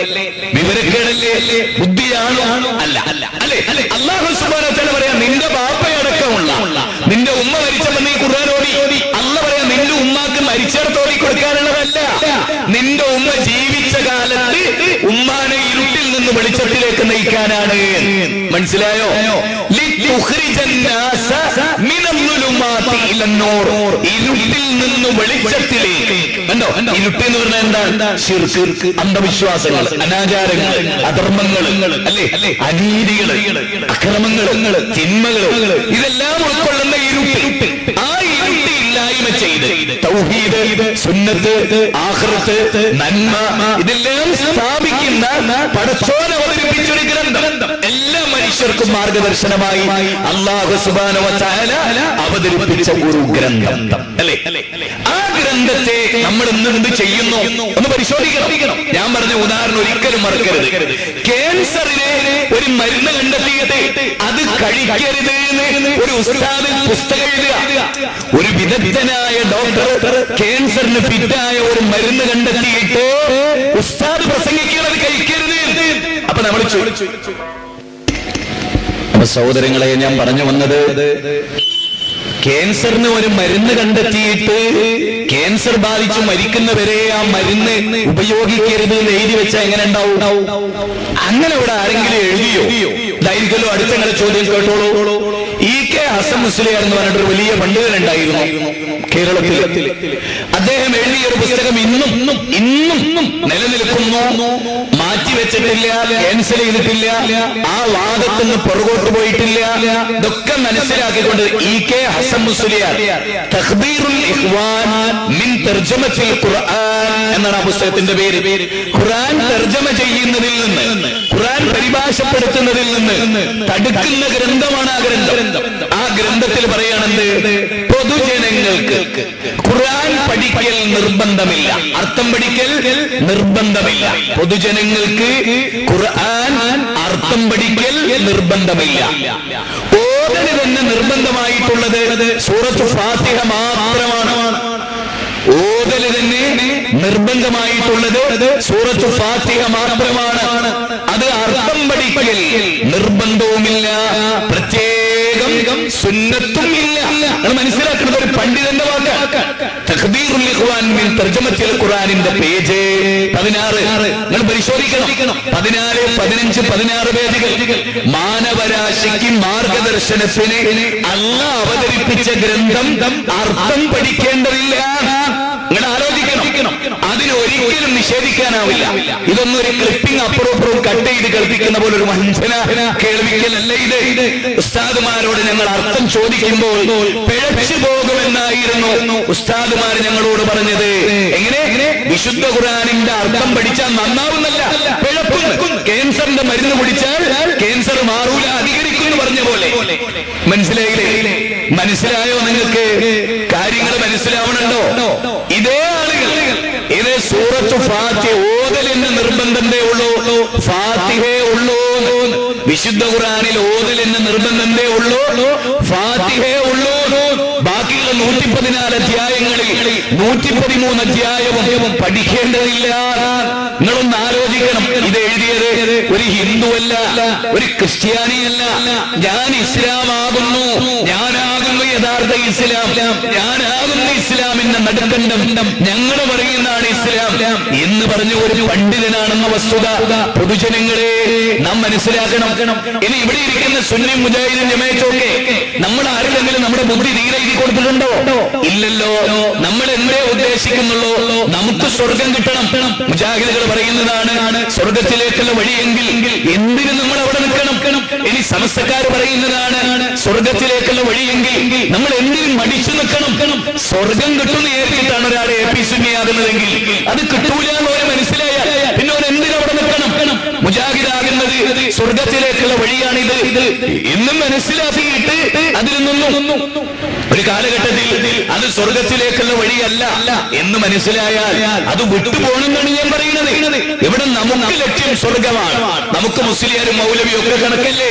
വിവരക്കേടല്ലേ? ബുദ്ധിയാണോ? അല്ല അല്ലേ? അല്ലാഹു സുബ്ഹാനഹു വ തആല പറയാ നിന്റെ ബാപ്പയടക്കമുള്ള നിന്റെ ഉമ്മ മരിച്ചപ്പോൾ നീ ഖുർആൻ ഓതി. അല്ലാഹു പറയാ നിന്റെ ഉമ്മാക്ക് മരിച്ചിടത്ത് ഓതി കൊടുക്കാനുള്ളതല്ല. നിന്റെ ഉമ്മ ജീവിച്ച കാലത്ത് ഉമ്മാനെ ഇരുട്ടിൽ നിന്ന് വെളിച്ചത്തിലേക്ക് നയിക്കാനാണ്. മനസ്സിലായോ? ലിതുഖ്രിജൻ നാസ മിനൽ ളുലുമാതി ളുമാത്തി ഇലന്നൂർ, ഇരുട്ടിൽ നിന്ന് വെളിച്ചത്തിലേക്ക്. കണ്ടോ, ഇരുട്ട് എന്ന് പറഞ്ഞാൽ എന്താ? ശിർക്ക്, അന്ധവിശ്വാസങ്ങൾ, അനാചാരങ്ങൾ, അധർമ്മങ്ങൾ, അല്ലേ, അനീതികൾ, അക്രമങ്ങൾ, തിന്മകൾ, ഇതെല്ലാം ഉൾക്കൊള്ളുന്ന ഇരുട്ട്. ആ ഇരുട്ട് ഇല്ലായ്മ ചെയ്ത് തൗഹീദ്, സുന്നത്ത്, ആഖിറത്ത്, നന്മ ഇതെല്ലാം സ്ഥാപിക്കുന്ന പടച്ചോൻ അവതരിപ്പിച്ചൊരു ഗ്രന്ഥം, എല്ലാ മനുഷ്യർക്കും മാർഗദർശനമായി അല്ലാഹു സുബ്ഹാനഹു വ തആല അവതരിപ്പിച്ച ഒരു ഗ്രന്ഥം, അല്ലേ? ആ ഗ്രന്ഥത്തെ നമ്മൾ ഇന്ന് എന്ത് ചെയ്യുന്നു ഒന്ന് പരിശോധിക്കണം. ഞാൻ പറഞ്ഞ ഉദാഹരണം ഒരിക്കലും മറക്കരുത്. ക്യാൻസറിനെ ഒരു മരുന്ന് കണ്ടെത്തിയത് അത് കഴിക്കരുത് എന്ന് ഒരു ഉസ്താദ് പുസ്തകം എഴുതുക. ഒരു വിദഗ്ധനായ ഡോക്ടർ ക്യാൻസറിന് ഫിറ്റായ ഒരു മരുന്ന് കണ്ടെത്തിയിട്ട് ഉസ്താദ് പ്രസംഗിക്കുന്നത് കഴിക്കരുത്. അപ്പൊ നമ്മൾ ചോദിച്ചു. അപ്പൊ സഹോദരങ്ങളെ, ഞാൻ പറഞ്ഞു വന്നത്, ക്യാൻസറിന് ഒരു മരുന്ന് കണ്ടെത്തിയിട്ട് ക്യാൻസർ ബാധിച്ചു മരിക്കുന്നവരെ ആ മരുന്ന് ഉപയോഗിക്കരുത് എന്ന് എഴുതി വെച്ചാൽ എങ്ങനെ ഉണ്ടാവും? അങ്ങനെ ഇവിടെ ആരെങ്കിലും എഴുതിയോ? ഇതായിരിക്കല്ലോ അടുത്ത ചോദ്യം. കേട്ടോളൂ. E.K. ഹസൻ മുസ്ലിയാർ എന്ന് പറഞ്ഞിട്ടൊരു വലിയ പണ്ഡിതനുണ്ടായിരുന്നു കേരളത്തിൽ. അദ്ദേഹം എഴുതിയ ഒരു പുസ്തകം ഇന്നും നിലനിൽക്കുന്നു, മാറ്റിവെച്ചിട്ടില്ല, ക്യാൻസൽ ചെയ്തിട്ടില്ല, ആ വാദത്തിൽ നിന്ന് പുറകോട്ട് പോയിട്ടില്ല. ഇതൊക്കെ മനസ്സിലാക്കിക്കൊണ്ട് E.K. ഹസൻ മുസ്ലിയാർ തഖ്ദീറുൽ ഇഖ്വാൻ മിൻ തർജമത്തിൽ ഖുർആൻ എന്നാണ് ആ പുസ്തകത്തിന്റെ പേര്. ഖുർആൻ തർജമ ചെയ്യുന്നതിൽ നിന്ന്, ഖുർആൻ പരിഭാഷപ്പെടുത്തുന്നതിൽ നിന്ന് തടുക്കുന്ന ഗ്രന്ഥമാണ് ആ ഗ്രന്ഥം. ആ ഗ്രന്ഥത്തിൽ പറയാണെന്ത്? പൊതുജനങ്ങൾക്ക് ഖുർആൻ പഠിക്കൽ നിർബന്ധമില്ല, അർത്ഥം പഠിക്കൽ നിർബന്ധമില്ല. പൊതുജനങ്ങൾക്ക് ഖുർആൻ അർത്ഥം പഠിക്കൽ നിർബന്ധമില്ല. ഓതല് തന്നെ നിർബന്ധമായിട്ടുള്ളത് സൂറത്ത് ഫാത്തിഹ മാത്രമാണ്. ഓതല് തന്നെ നിർബന്ധമായിട്ടുള്ളത് സൂറത്ത് ഫാത്തിഹ മാത്രമാണ്. അത് അർത്ഥം പഠിക്കൽ നിർബന്ധവുമില്ല, പ്രത്യേകം സുന്നത്തും ഇല്ല. നിങ്ങൾ മനസ്സിലാക്കുന്നത് ഒരു പണ്ഡിതന്റെ വാക്ക്. തഖ്ദീറുൽ ഇഖ്വാൻ മിൻ തർജമത്തിൽ ഖുർആനിന്റെ പേജ് 16 നിങ്ങൾ പരിശോധിക്കണം. 14, 15, 16 പേജുകൾ. മാനവരാശിക്ക് മാർഗദർശനത്തിന് അല്ലാഹ് അവതരിപ്പിച്ച ഗ്രന്ഥം അർത്ഥം പഠിക്കേണ്ടതില്ല. നിങ്ങൾ ആലോചിക്കണം. അതിനൊരിക്കലും നിഷേധിക്കാനാവില്ല. ഇതൊന്നും ഒരു ക്ലിപ്പിംഗ് അപ്പുറവും കട്ട് ചെയ്ത് കേൾപ്പിക്കുന്ന പോലെ ഒരു വഞ്ചന കേൾവിക്കലല്ല ഇത്. ഉസ്താദുമാരോട് ഞങ്ങൾ അർത്ഥം ചോദിക്കുമ്പോൾ പിഴച്ചു പോകുമെന്നായിരുന്നു ഉസ്താദുമാർ ഞങ്ങളോട് പറഞ്ഞത്. എങ്ങനെ? വിശുദ്ധ ഖുർആനിന്റെ അർത്ഥം പഠിച്ചാൽ നന്നാവുന്നല്ല, പിഴക്കും. ക്യാൻസറിന്റെ മരുന്ന് കുടിച്ചാൽ ക്യാൻസർ മാറൂല, അധികരിക്കും എന്ന് പറഞ്ഞ പോലെ. മനസ്സിലായില്ലേ? മനസ്സിലായോ നിങ്ങൾക്ക്? കാര്യങ്ങൾ മനസ്സിലാവണുണ്ടോ? ഇതേ ആളുകൾ ഇതേ സൂറത്ത് ഫാത്തിഹ ഓതലിന് നിർബന്ധമേ ഉള്ളൂ, ഫാത്തിഹേ ഉള്ളൂ. വിശുദ്ധ ഖുർആനിൽ ഓതലിന് നിർബന്ധമേ ഉള്ളൂ, ഫാത്തിഹേ ഉള്ളൂ. ബാക്കിയുള്ള 114 അധ്യായങ്ങളിൽ 113 അധ്യായവും പഠിക്കേണ്ടതില്ല. നിങ്ങളൊന്ന് ആലോചിക്കണം. ഇത് എഴുതിയത് ഒരു ഹിന്ദുവല്ല, ഒരു ക്രിസ്ത്യാനിയല്ല. ഞാൻ ഇസ്ലാമാകുന്നു, ഞാനാകുന്നു യഥാർത്ഥ ഇസ്ലാം, ഞാനാകുന്നു ഇസ്ലാമിന്റെ നടുക്കണ്ടം, ഞങ്ങൾ പറയുന്നതാണ് ഇസ്ലാം എന്ന് പറഞ്ഞ ഒരു പണ്ഡിതനാണെന്ന വസ്തുത പൊതുജനങ്ങളെ നാം മനസ്സിലാക്കണം. ഇനി ഇവിടെ ഇരിക്കുന്ന സുന്നി മുജാഹിദും ജമാഅത്തൊക്കെ നമ്മൾ ആരെങ്കിലും നമ്മുടെ ബുദ്ധി തീരെ എഴുതി കൊടുത്തിട്ടുണ്ടോ? ഇല്ലല്ലോ. നമ്മൾ എന്തേ ഉദ്ദേശിക്കുന്നുള്ളൂ? നമുക്ക് സ്വർഗം കിട്ടണം. മുജാഹിദുകൾ പറയുന്നതാണ് സ്വർഗത്തിലേക്കുള്ള വഴിയെങ്കിൽ എന്തിന് നമ്മൾ അവിടെ നിൽക്കണം? ഇനി സമസ്തക്കാർ പറയുന്നതാണ് സ്വർഗത്തിലേക്കുള്ള വഴിയെങ്കിൽ നമ്മൾ എന്തിനും മടിച്ചു നിൽക്കണം? സ്വർഗം കിട്ടുന്ന ഏറ്റിട്ടാണ് ഒരാൾ AP സുന്നിയാകുന്നതെങ്കിൽ അത് കിട്ടൂല എന്നവരെ മനസ്സിലായാൽ പിന്നെ അവർ എന്തിനവിടെ നിൽക്കണം? മുജാഹിദാകുന്നത് സ്വർഗത്തിലേക്കുള്ള വഴിയാണിത് എന്നും മനസ്സിലാക്കിയിട്ട് അതിൽ നിന്നും ഒരു കാലഘട്ടത്തിൽ അത് സ്വർഗത്തിലേക്കുള്ള വഴിയല്ല എന്ന് മനസ്സിലായാൽ അത് വിട്ടുപോകണമെന്നാണ് ഞാൻ പറയുന്നത്. ഇവിടെ നമുക്ക് ലക്ഷ്യം സ്വർഗമാണ്. നമുക്ക് മുസ്ലിയാരും മൗലവിയും ഒക്കെ കണക്കല്ലേ.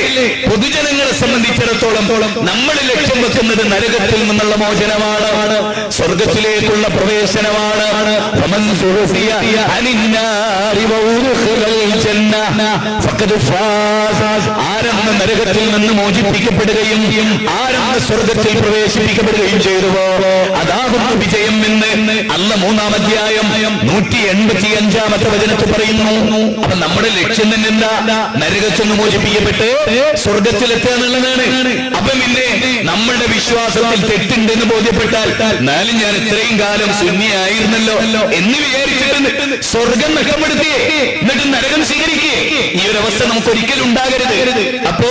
പൊതുജനങ്ങളെ സംബന്ധിച്ചിടത്തോളം നമ്മൾ ലക്ഷ്യം വെക്കുന്നത് നരകത്തിൽ നിന്നുള്ള മോചനമാണ്, സ്വർഗത്തിലേക്കുള്ള പ്രവേശനമാണ്. ആരെന്ന് നരകത്തിൽ നിന്ന് മോചിപ്പിക്കപ്പെടുകയും ആരെന്ന് സ്വർഗത്തിൽ പ്രവേശിപ്പിക്കപ്പെടുകയും ചെയ്തുവോ അതാകുന്നു വിജയം എന്ന് അല്ല 3-ാം അധ്യായം 185-ാമത്തെ വചനത്തിൽ പറയുന്നു. അപ്പൊ നമ്മുടെ ലക്ഷ്യം തന്നെ എന്താ? നരകത്തിൽ നിന്ന് മോചിപ്പിക്കപ്പെട്ട് സ്വർഗത്തിലെത്തുക എന്നുള്ളതാണ്. അപ്പൊ പിന്നെ നമ്മളുടെ വിശ്വാസത്തിൽ തെറ്റുണ്ടെന്ന് ബോധ്യപ്പെട്ടാൽ, എന്നാലും ഞാൻ ഇത്രയും കാലം സുന്നിയായിരുന്നല്ലോ എന്ന് വിചാരിച്ചിട്ട് സ്വർഗം നഷ്ടപ്പെടുത്തിയേ എന്നിട്ട് നരകം സ്വീകരിക്കേ, ഈ ഒരു അവസ്ഥ നമുക്ക് ഒരിക്കലും ഉണ്ടാകരുത്. അപ്പോ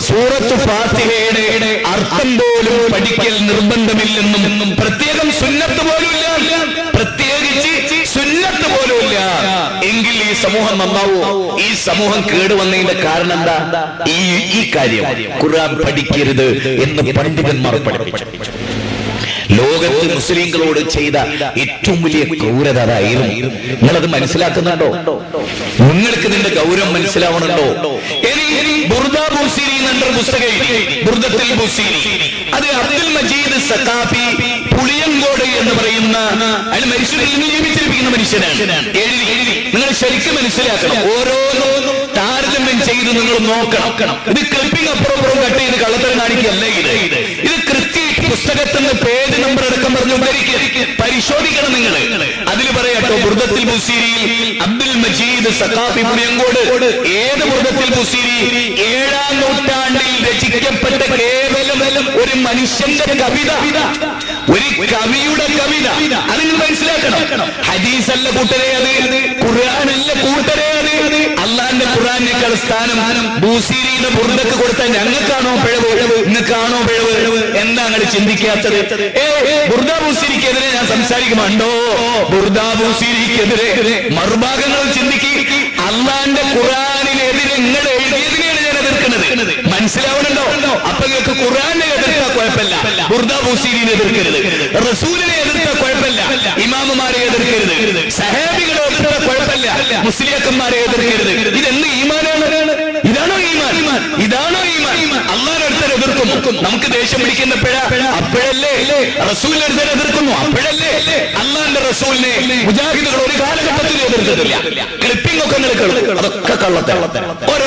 സൂറത്ത് ഫാത്തിഹയുടെ അർത്ഥം പോലും പഠിക്കൽ നിർബന്ധമില്ലെന്നും പ്രത്യേകം സുന്നത്ത് പോലുമില്ല, പ്രത്യേകിച്ച് സുന്നത്ത് പോലുമില്ല എങ്കിൽ ഈ സമൂഹം നന്നാവോ? ഈ സമൂഹം കേടുവന്നതിന്റെ കാരണം എന്താ? ഈ കാര്യം ഖുർആൻ പഠിക്കരുത് എന്ന് പണ്ഡിതന്മാർ പഠിപ്പിച്ചു. ലോകത്ത് മുസ്ലിങ്ങളോട് ചെയ്ത ഏറ്റവും വലിയ ക്രൂരത അതായിരുന്നു. നിങ്ങളത് മനസ്സിലാക്കുന്നുണ്ടോ? നിങ്ങൾക്ക് ഇതിന്റെ ഗൗരവം മനസ്സിലാവണുണ്ടോ? ഇനി ബുർദ ബൂസീരി എന്നൊരു പുസ്തകം എഴുതി, ബുർദത്തുൽ ബൂസീരി. അത് അബ്ദുൽ മജീദ് സഖാഫി പുളിയങ്കോട് എന്ന് പറയുന്ന അയാൾ മനുഷ്യരിൽ ജീവിച്ചിരിക്കുന്ന മനുഷ്യനാണ്. എഴുതി. നിങ്ങൾ ശരിക്കും മനസ്സിലാക്കണം. ഓരോന്നും താരതമ്യം ചെയ്ത് നിങ്ങൾ നോക്കണം. ഇത് ക്ലിപ്പിംഗ് അപ്പുറം കട്ട് ചെയ്ത് കള്ളത്തരം കാണിക്കല്ല. ഇത് കൃത്യമായിട്ട് പുസ്തകത്തിന്റെ പേജ് നമ്പർ അടക്കം പറഞ്ഞ് ഉദ്ധരിക്കുക, പരിശോധിക്കണം നിങ്ങൾ. അതിൽ പറയാട്ടോ, ബുർദത്തുൽ ബൂസീരിയിൽ അബ്ദുൽ മജീദ് സഖാഫി പുളിയങ്കോട് ഏത് ബുർദത്തുൽ ബൂസീരി 7-ാം നൂറ്റാണ്ടിൽ രചിക്കപ്പെട്ട കേവലം ഒരു മനുഷ്യന്റെ കവിത, ഒരു കവിയുടെ കവിത. അത് നിങ്ങൾ മനസ്സിലാക്കണം. ഹദീസല്ല കൂട്ടരേ അത്, ഖുർആനല്ല കൂട്ടരേ അത്. അള്ളാന്റെ ഖുർആനേക്കാൾ സ്ഥാനം ബൂസീരിയുടെ ബുർദക്ക് കൊടുത്താൽ ഞങ്ങൾക്കാണോ പിഴവ്, നിങ്ങൾക്കാണോ പിഴവ്? എന്താ നിങ്ങൾ ചിന്തിക്കാത്തത്? ബുർദ ബൂസീരിക്കെതിരെ ഞാൻ സംസാരിക്കുമ്പോണ്ടോ, ബുർദ ബൂസീരിക്കെതിരെ മറുഭാഗങ്ങൾ ചിന്തിക്കുക. അള്ളാന്റെ ഖുർആനിനെതിരെ നിങ്ങൾ എഴുതിയതിനെയാണ് ഞാൻ എതിർക്കുന്നത്. മനസ്സിലാവണുണ്ടോ? അപ്പൊ നിങ്ങൾക്ക് ഖുർആനെ എതിർത്താൽ കുഴപ്പമില്ല, ബുർദ ബൂസീരിനെ എതിർക്കരുത്. റസൂലിനെ എതിർത്താൽ കുഴപ്പമില്ല, ഇമാമുമാരെ എതിർക്കരുത്. സഹാബികളെ എതിർത്താൽ കുഴപ്പമില്ല, മുസ്ലിയാക്കന്മാരെ എതിർക്കരുത്. ഇതെന്ത് ഈമാനാണ്? ഇതാണോ ഈമാൻ? ഇതാണോ ഈമാൻ? അള്ളാഹുവിനെ എതിർക്കുന്നു, നമുക്ക് ദേഷ്യം പിടിക്കുന്നപ്പോഴാ? അപ്പോഴല്ലേ. റസൂലിനെ എതിർക്കുന്നു, അപ്പോഴല്ലേ. അള്ളാന്റെ റസൂലിനെ മുജാഹിദുകൾ ഒരു കാലഘട്ടത്തിൽ എതിർത്തിട്ടില്ല. ക്ലിപ്പിംഗ് ഒക്കെ നിങ്ങൾ കേൾക്കും, അതൊക്കെ കള്ളത്തരം. ഓരോ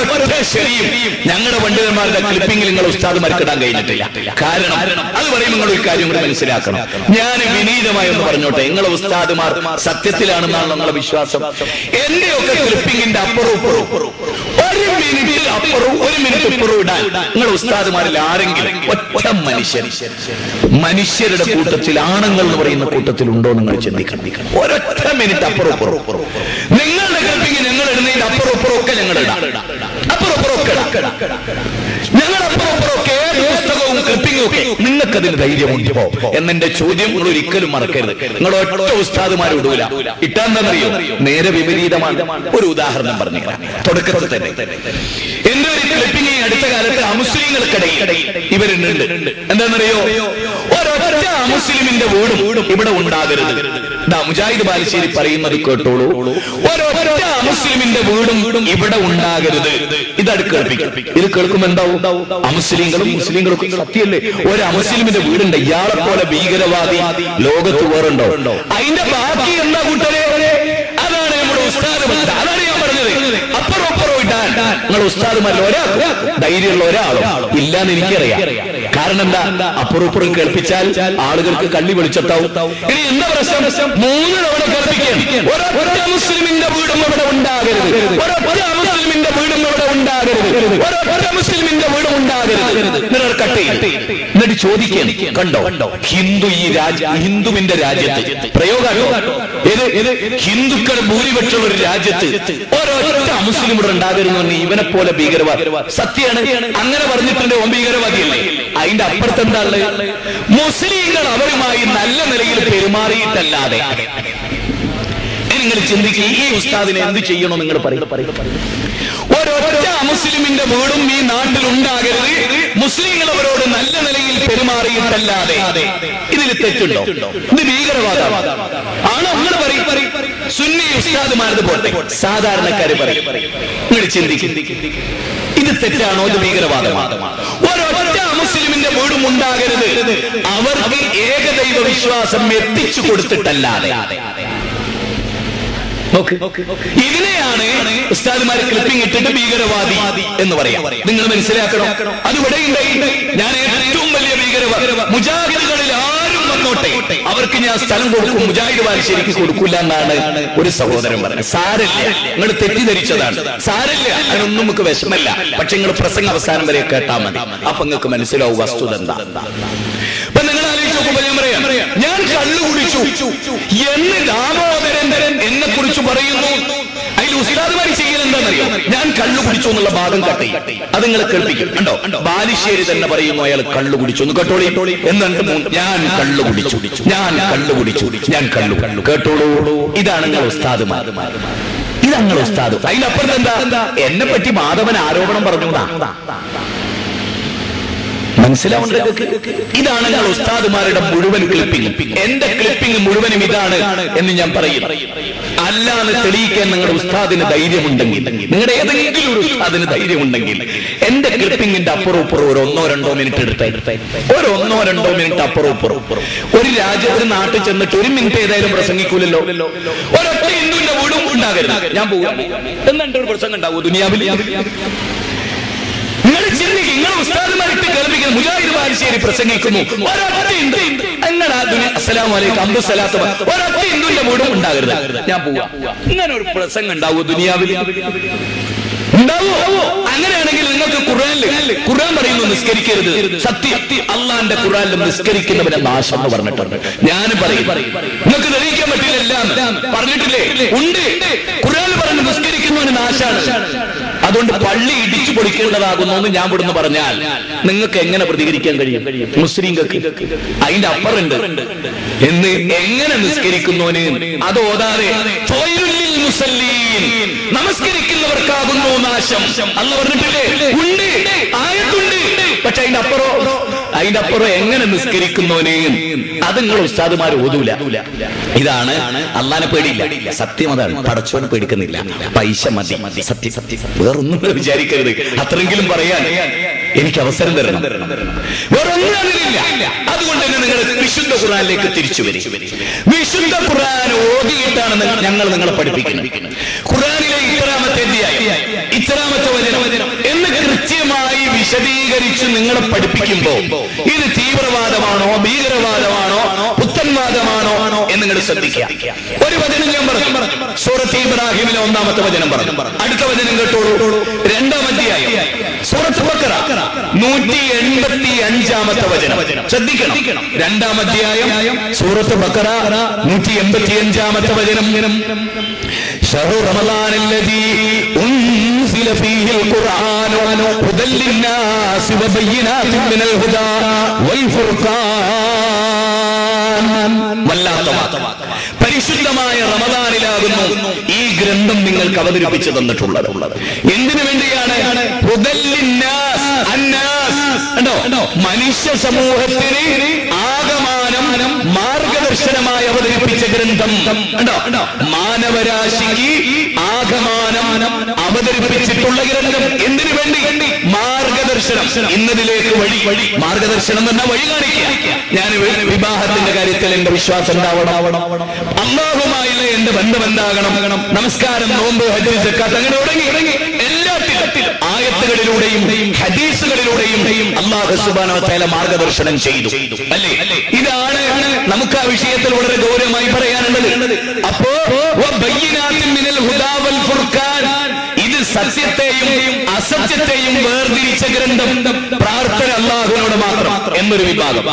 ശരിയും ഞങ്ങളുടെ പണ്ഡിതന്മാരുടെ ക്ലിപ്പിംഗിൽ നിങ്ങൾ ഉസ്താദുമാർക്ക് ഇടാൻ കഴിഞ്ഞിട്ടില്ല. കാരണം അത് പറയുമ്പോൾ നിങ്ങൾ ഒരു കാര്യം കൂടി മനസ്സിലാക്കണം. ഞാൻ വിനീതമായി ഒന്ന് പറഞ്ഞോട്ടെ, നിങ്ങളെ ഉസ്താദുമാർ സത്യത്തിലാണെന്നാണ് നിങ്ങളുടെ വിശ്വാസം. എന്റെയൊക്കെ ക്ലിപ്പിംഗിന്റെ അപ്പുറവും ഒരു മിനിറ്റിൽ അപ്പുറവും ഒരു മിനിറ്റ് ഇപ്പുറവും ഇടാൻ നിങ്ങൾ ഉസ്താദുമാരിൽ ആരെങ്കിലും ഒറ്റ മനുഷ്യരുടെ കൂട്ടത്തിൽ, ആണുങ്ങൾ എന്ന് പറയുന്ന കൂട്ടത്തിൽ ഉണ്ടോ നിങ്ങൾ ചിന്തിക്കണം. ഒരൊറ്റ മിനിറ്റ് അപ്പുറവും നിങ്ങളുടെ ക്ലിപ്പിംഗ് ഞങ്ങൾ ഇടുന്നതിന്റെ അപ്പുറവും ഒക്കെ ഞങ്ങൾ ഇടാം. ഞങ്ങൾ അപ്പുറമൊക്കെ പുസ്തകവും ക്ലിപ്പിംഗും ഒക്കെ നിങ്ങൾക്കതിന് ധൈര്യമുണ്ടോ എന്നെ ചോദ്യം നിങ്ങൾ ഒരിക്കലും മറക്കരുത്. നിങ്ങൾ ഒറ്റ ഉസ്താദുമാർ ഇടൂല. ഇട്ടാന്നറിയോ? നേരെ വിപരീതമാണ്. ഒരു ഉദാഹരണം പറഞ്ഞു തുടക്കത്തിൽ തന്നെ. എന്റെ ഒരു ക്ലിപ്പിംഗ് അടുത്ത കാലത്ത് അമുസ്ലിങ്ങൾക്കിടയിൽ ഇവരുണ്ട്. എന്താണെന്നറിയോ? ഒരൊറ്റ അമുസ്ലിമിന്റെ വീടും ഇവിടെ ഉണ്ടാകരുത്. മുജാഹിദ് ബാലുശ്ശേരി പറയുന്നത് കേട്ടോളൂ. ഒരൊറ്റ മുസ്ലിമിന്റെ വീടും ഇവിടെ ഉണ്ടാകരുത്. ഇതട് കേൾപ്പിക്കും. ഇത് കേൾക്കുമ്പോ എന്താവും? അമുസ്ലിങ്ങളും മുസ്ലിങ്ങളും സത്യല്ലേ? ഒരു അമുസ്ലിമിന്റെ വീടുണ്ട്, ഇയാളെ പോലെ ഭീകരവാദി ലോകത്ത് വേറുണ്ടോ? അതിന്റെ ബാക്കി എന്താ കൂട്ടരെ? അതാണ് നമ്മുടെ ഉസ്താദ്. അതാണ് ഞാൻ പറഞ്ഞത്. അപ്പുറം ഇട്ടാൻ നിങ്ങൾ ഉസ്താദുമാരിൽ ഒരാൾക്ക് ധൈര്യമുള്ള ഒരാളും ഇല്ലാന്ന് എനിക്കറിയാം. കാരണം എന്താ? അപ്പുറം കേൾപ്പിച്ചാൽ ആളുകൾക്ക് കള്ളി വെളിച്ചത്താവും. ഇനി എന്താ പ്രശ്നം? 3 തവണ കേൾപ്പിക്കാൻ. ഒരൊറ്റ മുസ്ലിമിന്റെ വീടും അവിടെ ഉണ്ടാകരുത്. ഒരൊറ്റ മുസ്ലിമിന്റെ വീടും അവിടെ ഉണ്ടാകരുത്. ഒരൊറ്റ മുസ്ലിമിന്റെ വീടും ഉണ്ടാകരുത്. നിങ്ങൾ കട്ട് ചെയ്യും. എന്നിട്ട് ചോദിക്കാൻ, കണ്ടോ ഹിന്ദുവിന്റെ രാജ്യത്ത് പ്രയോഗാട്ടോ, ഹിന്ദുക്കൾ ഭൂരിപക്ഷം ഒരു രാജ്യത്ത് ഒരൊറ്റ മുസ്ലിം ഇവിടെ ഉണ്ടാകരുതെന്ന് ഇവനെ പോലെ ഭീകരവാദി. സത്യമാണ്, അങ്ങനെ പറഞ്ഞിട്ടുണ്ട്. ഓൻ ഭീകരവാദിയല്ലേ? അതിന്റെ അപ്പുറത്ത് എന്താ ഉള്ളത്? മുസ്ലിങ്ങൾ അവരുമായി നല്ല നിലയിൽ പെരുമാറിയിട്ടല്ലാതെ. നിങ്ങൾ ചിന്തിക്കുക, ഈ ഉസ്താദിനെ എന്ത് ചെയ്യണോ നിങ്ങൾ പറയും? ഒരൊറ്റ മുസ്ലിമിന്റെ വീടും ഈ നാട്ടിൽ ഉണ്ടാകരുത്, മുസ്ലിങ്ങൾ അവരോട് നല്ല നിലയിൽ പെരുമാറിയിട്ടല്ലാതെ. ഇതിൽ തെറ്റുണ്ടോ? ഇത് ഭീകരവാദമാണ്. ആണോ? നിങ്ങൾ പറയും. സുന്നി ഉസ്താദുമാരത് പോട്ടെ, സാധാരണക്കാര് പറയും. നിങ്ങൾ ചിന്തിക്കും, ഇത് തെറ്റാണോ? ഇത് ഭീകരവാദമാണ്. ഒരൊറ്റ മുസ്ലിമിന്റെ വീടും ഉണ്ടാകരുത്, അവർക്ക് ഏകദൈവ വിശ്വാസം എത്തിച്ചു കൊടുത്തിട്ടല്ലാതെ. ഇതിനെയാണ് ഉസ്താദുമാരെ ക്ലിപ്പിംഗ് ഇട്ടിട്ട് ഭീകരവാദി എന്ന് പറയാം. നിങ്ങൾ മനസ്സിലാക്കണം. അതിവിടെ ഞാൻ ഏറ്റവും വലിയ ഭീകരവാദി മുജാഹിദുകളിൽ ആരും വന്ന് വന്നോട്ടെ, അവർക്ക് ഞാൻ സ്ഥലം കൊടുക്കും, മുജാഹിദ് ബാലുശ്ശേരിക്ക് കൊടുക്കില്ല എന്നാണ് ഒരു സഹോദരൻ പറഞ്ഞത്. സാരല്ല, നിങ്ങൾ തെറ്റിദ്ധരിച്ചതാണ്, സാരല്ല, അതിനൊന്നും നമുക്ക് വിഷമല്ല. പക്ഷെ നിങ്ങൾ പ്രസംഗം അവസാനം വരെ കേട്ടാൽ മതി, അപ്പൊ നിങ്ങൾക്ക് മനസ്സിലാവും വസ്തുത എന്താ. അപ്പൊ നിങ്ങൾ ആലോചിച്ച് നോക്കുമ്പോ ഞാൻ പറയാം, ഞാൻ കള്ളു കുടിച്ചു എന്ന് ദാമോദരൻ എന്നെ കുറിച്ച് പറയുന്നു. അതിൽ ഉസ്താദുമാരി ചെയ്യൽ എന്താണെന്നറിയോ? ഞാൻ കള്ളു കുടിച്ചു എന്നുള്ള ഭാഗം കട്ടി, അത് നിങ്ങൾ കേൾപ്പിക്കും. കണ്ടോ, ബാലുശ്ശേരി തന്നെ പറയുന്നു അയാൾ കള്ളു കുടിച്ചു എന്ന്. കേട്ടോളി, എന്നിട്ട് ഞാൻ കള്ളു കുടിച്ചു, ഞാൻ കള്ളു കുടിച്ചു, ഞാൻ കള്ളു കേട്ടോളൂ. ഇതാണ് നിങ്ങൾ ഉസ്താദുമാർ, ഇതാണ് നിങ്ങൾ ഉസ്താദ്. അതിനപ്പുറത്ത് എന്താ? എന്നെ പറ്റി മാധവൻ ആരോപണം പറഞ്ഞൂടാ. മനസ്സിലാവുന്നത്? ഇതാണ് ഞങ്ങൾ ഉസ്താദുമാരുടെ മുഴുവൻ ക്ലിപ്പിംഗ്. എന്റെ ക്ലിപ്പിംഗ് മുഴുവനും ഇതാണ് എന്ന് ഞാൻ പറയും. അല്ലാതെ തെളിയിക്കാൻ നിങ്ങളുടെ ഉസ്താദിന് ധൈര്യമുണ്ടെങ്കിൽ, നിങ്ങളുടെ ഏതെങ്കിലും ഒരു ഉസ്താദിന് ധൈര്യമുണ്ടെങ്കിൽ എന്റെ ക്ലിപ്പിംഗിന്റെ അപ്പുറം ഇപ്പുറം ഒരു 1-2 മിനിറ്റ് എടുത്ത്, ഒരു 1-2 മിനിറ്റ് അപ്പുറം ഇപ്പുറം. ഒരു ഒരു നാട്ടിൽ ചെന്നിട്ട് 1 മിനിറ്റ് ഏതായാലും പ്രസംഗിക്കൂലല്ലോ. ഒരൊറ്റ ഹിന്ദുവിന്റെ വീടും ഉണ്ടാകരുത്, ഞാൻ പോകാം എന്നിട്ട് ഒരു പ്രസംഗം ഉണ്ടാവൂ ദുനിയാവിൽ? നിങ്ങൾ ചിന്തിക്കും, നിങ്ങൾ ഉസ്താദുമാരിട്ട് കേൾപ്പിക്കുന്നു, മുജാഹിദ് ബാലുശ്ശേരി പ്രസംഗിക്കുന്നു, ഒരൊറ്റ ഹിന്ദു, അസ്സലാമു അലൈക്കും അബ്ദുസ്സലാത്ത്, ഒരൊറ്റ ഹിന്ദുവിന്റെ വീടും ഉണ്ടാകരുത്, ഞാൻ പോവാം. ഇങ്ങനെ ഒരു പ്രസംഗം ഉണ്ടാവൂ ദുനിയാവിൽ? ഉണ്ടാവോ? അങ്ങനെയാണെങ്കിൽ നിങ്ങൾക്ക് ഖുർആൻ പറയുന്നു നിസ്കരിക്കരുത്. സത്യം, അള്ളാന്റെ ഖുർആനിലും നിസ്കരിക്കുന്നവരെ നാശം എന്ന് പറഞ്ഞിട്ടുണ്ട്. ഞാൻ പറയും, നിങ്ങൾക്ക് തെളിയിക്കാൻ പറ്റില്ല പറഞ്ഞിട്ടില്ലേ? ഉണ്ട്, ഖുർആനിൽ പറഞ്ഞു നിസ്കരിക്കുന്നവന് നാശാണ്. അതുകൊണ്ട് പള്ളി ഇടിച്ചു പൊളിക്കേണ്ടതാകുന്നു എന്ന് ഞാൻ ഇവിടുന്ന് പറഞ്ഞാൽ നിങ്ങൾക്ക് എങ്ങനെ പ്രതികരിക്കാൻ കഴിയും? മുസ്ലിങ്ങൾക്ക് അതിന്റെ അപ്പറുണ്ട് എന്ന് എങ്ങനെ നിസ്കരിക്കുന്നവന് അത് ഓതാതെ നമസ്കരിക്കുന്നവർക്കാകുന്നു നാശം അല്ല പറഞ്ഞിട്ടില്ലേ? ഉണ്ട്, ആയത്തുണ്ട്. പക്ഷെ അതിന്റെ അപ്പുറം എങ്ങനെ നിസ്കരിക്കുന്നവന് അത് നിങ്ങൾ ഉസ്താദുമാർ ഓതൂല. ഇതാണ് അള്ളാനെ പേടിയില്ല. സത്യം അതാണ്, പടച്ചോനെ പേടിക്കുന്നില്ല. പൈസ മതി, സത്യം സത്യം, വേറൊന്നും വിചാരിക്കരുത്. അത്രയെങ്കിലും പറയാൻ എനിക്ക് അവസരം തരണം, വേറൊന്നും അതിലില്ല. അതുകൊണ്ട് തന്നെ നിങ്ങൾ വിശുദ്ധ ഖുർആനിലേക്ക് തിരിച്ചു വരും. വിശുദ്ധ ഖുർആൻ ഓതിയിട്ടാണ് ഞങ്ങൾ നിങ്ങളെ പഠിപ്പിക്കുന്നത്. ഖുർആനിലെ ഇത്രാമത്തെ അധ്യായം, ഇത്രാമത്തെ വചനം എന്ന് കൃത്യമായി വിശദീകരിച്ച് നിങ്ങളെ പഠിപ്പിക്കുമ്പോ ഇത് തീവ്രവാദമാണോ, ഭീകരവാദമാണോ, പുത്തൻവാദമാണോ എന്ന് നിങ്ങൾ ശ്രദ്ധിക്കുക. ഒരു വചനം ഞാൻ പറഞ്ഞു, സൂറത്ത് ഇബ്രാഹിമിലെ 1-ാമത്തെ വചനം പറഞ്ഞു. അടുത്ത വചനം കേട്ടോളൂ, 2-ാം അധ്യായം സൂറത്ത് ബഖറ 185-ാമത്തെ വചനം. ശ്രദ്ധിക്കണം, 2-ാം അധ്യായം സൂറത്ത് ബഖറ 185-ാമത്തെ വചനം. ശഹ്റു റമളാനല്ലദീ ഉൻസില ഫീഹിൽ ഖുർആനു ഹുദൽ ലിന്നാസി വബയ്യിനാതിൻ മിനൽ ഹുദാ വൽ ഫുർഖാൻ. പരിശുദ്ധമായ റമദാനിലാകുന്നു ഈ ഗ്രന്ഥം നിങ്ങൾക്ക് അവതരിപ്പിച്ചു തന്നിട്ടുള്ളത്. എന്തിനു വേണ്ടിയാണ്? ഹുദൽ ലിന്നാസ്, അന്നാസ്, മനുഷ്യ സമൂഹത്തിന് ആകമാനം മാർഗദർശനമായി അവതരിപ്പിച്ച ഗ്രന്ഥം. മാനവരാശിക്ക് ആകമാനം അവതരിപ്പിച്ചിട്ടുള്ള ഗ്രന്ഥം. എന്തിനു വേണ്ടി? മാർഗദർശനം, ഇന്നതിലേക്ക് വഴി. മാർഗദർശനം എന്ന വഴി കാണിക്കുക. ഞാൻ വിവാഹത്തിന്റെ കാര്യത്തിൽ എന്റെ വിശ്വാസം ഉണ്ടാവണം, അല്ലാഹുമായുള്ള എന്റെ ബന്ധം എന്താകണം, നമസ്കാരം, നോമ്പ്, ഹജ്ജ്, സക്കാത്ത്, അങ്ങനെ തുടങ്ങി എല്ലാത്തിലും ആയത്തുകളിലൂടെയും ഹദീസുകളിലൂടെയും അല്ലാഹു സുബ്ഹാനഹു വ തആല മാർഗദർശനം ചെയ്തു, അല്ലേ? ഇതാണ് നമുക്ക് ആ വിഷയത്തിൽ വളരെ ഗൗരവമായി പറയാനുള്ളത്. അപ്പോ വബയ്യിനാതിൻ മിനൽ ഹുദാ വൽ ഫുർഖാൻ, ഇത് സത്യത്തെയും അസത്യത്തെയും വേർതിരിച്ച ഗ്രന്ഥം. പ്രാർത്ഥന അല്ലാഹുവിനോട് മാത്രം എന്നൊരു വിഭാഗം,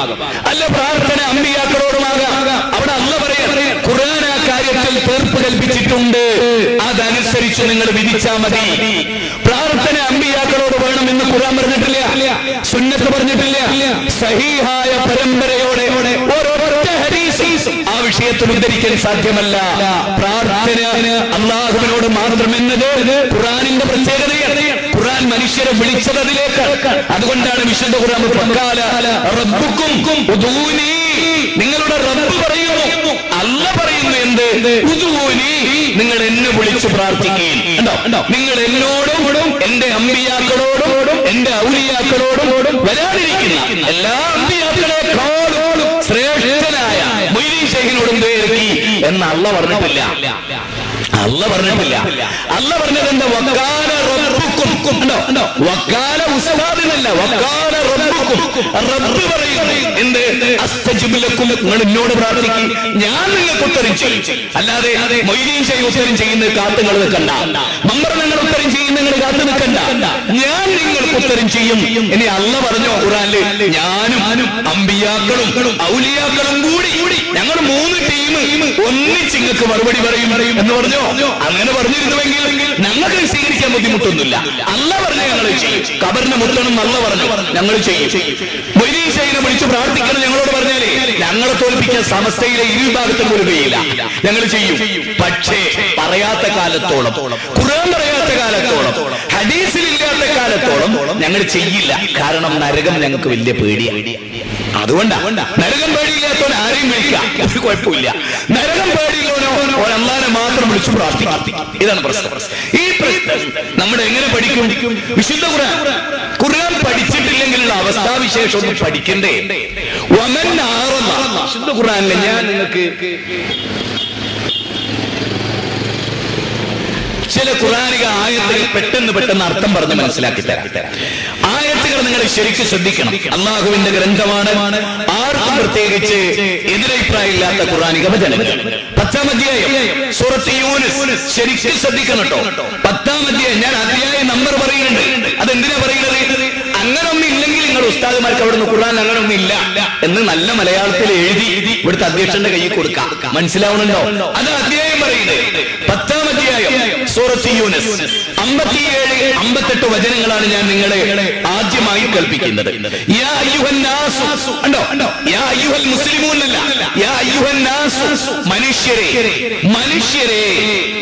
അല്ല പ്രാർത്ഥന അമ്പിയാക്കളോടുമാകാം. അവിടെ അല്ലാഹു പറയാ, ഖുർആൻ ആ കാര്യത്തിൽ തീർപ്പ് കൽപ്പിച്ചിട്ടുണ്ട്, അതനുസരിച്ച് നിങ്ങൾ വിധിച്ചാൽ മതി. പ്രാർത്ഥന അമ്പിയാക്കളോട് വേണം എന്ന് ഖുർആൻ പറഞ്ഞിട്ടില്ല, സുന്നത്ത് പറഞ്ഞിട്ടില്ല. സഹീഹായ പരമ്പരയോടെ ഓരോരോ ഹദീസ് ആ വിഷയത്തിൽ ഉദ്ധരിക്കാൻ സാധ്യമല്ല. പ്രാർത്ഥന അല്ലാഹുവിനോട് മാത്രം എന്നത് ഖുർആനിന്റെ പ്രത്യേകതയാണ്. ഖുർആൻ മനുഷ്യരെ വിളിച്ചത് അതിലേക്ക്. അതുകൊണ്ടാണ് വിശുദ്ധ ഖുർആൻ റബ്ബുക്കും ഉദൂനി, നിങ്ങളുടെ റബ്ബ് പറയുന്നു, അല്ല പറയുന്നു എന്ത്? ഉദൂനി, നിങ്ങൾ എന്നെ വിളിച്ച് പ്രാർത്ഥിക്കുകയും. നിങ്ങൾ എന്നോടും എന്റെ അമ്പിയാക്കളോടും എന്റെ ഔലിയാക്കളോടും വരാതിരിക്കുന്ന എല്ലാ അമ്പിയാക്കളെക്കാളും ശ്രേഷ്ഠനായ മൊയ്‌ലി ശൈഖിനോടും തേർക്കി എന്ന് അല്ല പറഞ്ഞിട്ടില്ല. അല്ല പറഞ്ഞത് എന്താ? വക്കാന റബ്ബുക്കും റബ്ബുക്കും വക്കാല ഉസ്താദിനല്ല വക്കാല റബ്ബുക്കും റബ്ബ് പറയുന്നു എന്ത് അസ്തജിബ് ലക്കും നിങ്ങൾ എന്നോട് പ്രാർത്ഥിക്കും ഞാൻ നിങ്ങൾക്ക് ഉത്തരം ചെയ്യും അല്ലാതെ മൊയ്തീൻ ഷെയ്ഖ് ഉത്തരം ചെയ്യുന്നത് കാത്തു നിങ്ങൾ നിൽക്കണ്ട മമ്പർ നിങ്ങൾ ഉത്തരം ചെയ്യുന്ന നിങ്ങൾ കാത്തു നിൽക്കണ്ട ഞാൻ നിങ്ങൾക്ക് ഉത്തരം ചെയ്യും ഇനി അള്ളാഹ് പറഞ്ഞോ ഖുർആനിൽ ഞാനും അമ്പിയാക്കളും ഔലിയാക്കളും കൂടി ഞങ്ങൾ 3 ടീം ഒന്നിച്ച് നിങ്ങൾക്ക് മറുപടി പറയും എന്ന് പറഞ്ഞോ അങ്ങനെ പറഞ്ഞിരുന്നുവെങ്കിൽ ഞങ്ങൾക്ക് സ്വീകരിക്കാൻ ബുദ്ധിമുട്ടൊന്നുമില്ല അള്ളാഹ് പറഞ്ഞു ഞങ്ങൾ ചെയ്യും ഖബറിനെ മുത്തണം അള്ളാഹ് പറഞ്ഞു ഞങ്ങൾ ചെയ്യും മൊയ്തീൻ ഷെയ്ഖിനെ വിളിച്ച് പ്രാർത്ഥിക്കണം ഞങ്ങളോട് പറഞ്ഞാലേ ഞങ്ങളെ തോൽപ്പിക്കാൻ സമസ്തയിലെ ഇരുഭാഗത്തും പോലും കഴിയില്ല ഞങ്ങൾ ചെയ്യും പക്ഷേ പറയാത്ത കാലത്തോളം ഖുർആൻ പറയാത്ത കാലത്തോളം ഹദീസിൽ ഇല്ലാത്ത കാലത്തോളം ഞങ്ങൾ ചെയ്യില്ല കാരണം നരകം ഞങ്ങൾക്ക് വലിയ പേടിയാണ് അതുകൊണ്ടാണ് നരകം പേടിയില്ലാത്തവൻ ആരെയും വിളിക്കാം ഒരു കുഴപ്പമില്ല നരകം പേടിയില്ലോനോ ഒരല്ലാനെ മാത്രം വിളിച്ചു പ്രാർത്ഥിക്കും ഇതാണ് പ്രശ്നം ഈ പ്രശ്നം നമ്മൾ എങ്ങനെ പഠിക്കും വിശുദ്ധ ഖുർആൻ പഠിച്ചിട്ടില്ലെങ്കിലുള്ള അവസ്ഥാവിശേഷം ഒന്നും പഠിക്കണ്ടേ വിശുദ്ധ ഖുർആനിലെ ഞാൻ നിങ്ങൾക്ക് ചില ഖുർആനിക ആയത്തുകൾ പെട്ടെന്ന് അർത്ഥം പറഞ്ഞ് മനസ്സിലാക്കി തരാം ആയത്തുകൾ നിങ്ങൾ ശരിക്കും ശ്രദ്ധിക്കണം അള്ളാഹുവിന്റെ ഗ്രന്ഥമാണ് ആർക്കും പ്രത്യേകിച്ച് എതിരഭിപ്രായമില്ലാത്ത ഖുർആനിക വചനങ്ങൾ 10-ാം അധ്യായം സൂറത്ത് യൂനുസ് ശരിക്കും ശ്രദ്ധിക്കണം കേട്ടോ 10-ാം അധ്യായം ഞാൻ അധ്യായ നമ്പർ പറയുന്നുണ്ട് അതെന്തിനാ പറയുന്നത് അങ്ങനെ ഒന്നും ഇല്ലെങ്കിൽ നിങ്ങൾ ഉസ്താദുമാർക്ക് അവിടെ നിന്ന് ഖുർആൻ അങ്ങനെ ഒന്നും ഇല്ല എന്ന് നല്ല മലയാളത്തിൽ എഴുതി ഇവിടുത്തെ അധ്യക്ഷന്റെ കയ്യിൽ കൊടുക്കാം മനസ്സിലാവണുണ്ടോ അത് അധ്യായം പറയുന്നത് 10-ാം അധ്യായം സൂറത്ത് യൂനുസ് 57-58 വചനങ്ങളാണ് ഞാൻ നിങ്ങളെ ആദ്യമായി കേൾപ്പിക്കുന്നത് യാ അയ്യുഹൻ നാസ് ഉണ്ടോ യാ അയ്യുഹൽ മുസ്ലിമൂൻ അല്ല യാ അയ്യുഹൻ നാസ് മനുഷ്യരെ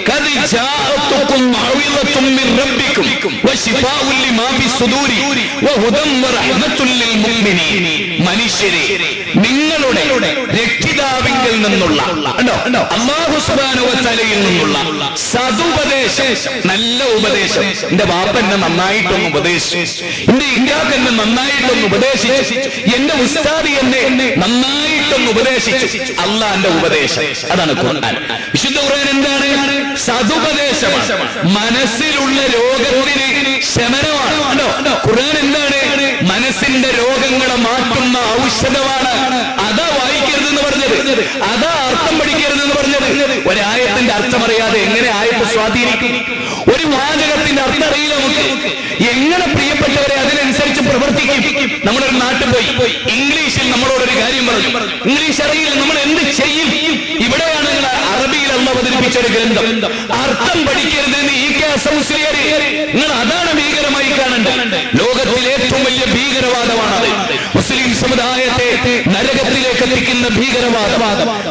ഖദ് ജാഅതുകും മഅവിദത്തും മിർ റബ്ബിക്കും വശിഫാഉൻ ലിമാ ഫിസ്സുദൂരി വഹുദൻ വറഹ്മത്തുൽ ലിൽ മുഅ്മിനീൻ മനുഷ്യരെ നിങ്ങളുടെ രക്ഷിതാവിങ്കിൽ നിന്നുള്ള അല്ലാഹു സുബ്ഹാനഹു വ തആലയിൽ നിന്നുള്ള സദുപദേശം നല്ല ഉപദേശം എന്റെ ബാപ്പ എന്നെ നന്നായിട്ടൊന്ന് ഉപദേശിച്ചു എന്റെ ഇക്കാക്ക് എന്നെ നന്നായിട്ടൊന്ന് ഉപദേശിച്ചു എന്റെ ഉസ്താദ് എന്നെ നന്നായിട്ടൊന്ന് ഉപദേശിച്ചു അള്ളാന്റെ ഉപദേശം അതാണ് ഖുർആൻ വിശുദ്ധ ഖുർആൻ എന്താണ് സദുപദേശമാണ് മനസ്സിലുള്ള രോഗത്തിന് ശമനമാണ് ഖുർആൻ എന്താണ് മനസ്സിന്റെ രോഗങ്ങളെ മാറ്റുന്ന ഔഷധമാണ് അതാ വായിക്കരുതെന്ന് പറഞ്ഞത് അതാ അർത്ഥം പഠിക്കരുതെന്ന് പറഞ്ഞത് ഒരായത്തിന്റെ അർത്ഥം അറിയാതെ എങ്ങനെ ആയത്ത് സ്വാധീനിക്കും ഒരു വാചകത്തിന്റെ അർത്ഥം അറിയില്ല നമുക്ക് എങ്ങനെ പ്രിയപ്പെട്ടവരെ അതിനനുസരിച്ച് പ്രവർത്തിക്കും നമ്മളൊരു നാട്ടിൽ പോയി ഇംഗ്ലീഷിൽ നമ്മളോടൊരു കാര്യം പറഞ്ഞു ഇംഗ്ലീഷ് അറിയില്ല നമ്മൾ എന്ത് ചെയ്യും ഇവിടെയാണ് നിങ്ങൾ അറബിയിൽ അള്ളാഹ് അവതരിപ്പിച്ച ഒരു ഗ്രന്ഥം അർത്ഥം പഠിക്കരുതെന്ന് ഈ നിങ്ങൾ അതാണ് ഭീകരമായി കാണേണ്ടത് ലോകത്തിലെ ഏറ്റവും വലിയ ഭീകരവാദമാണത് മുസ്ലിം സമുദായത്തെ നരകത്തിലേക്ക് എത്തിക്കുന്ന ഭീകരവാദം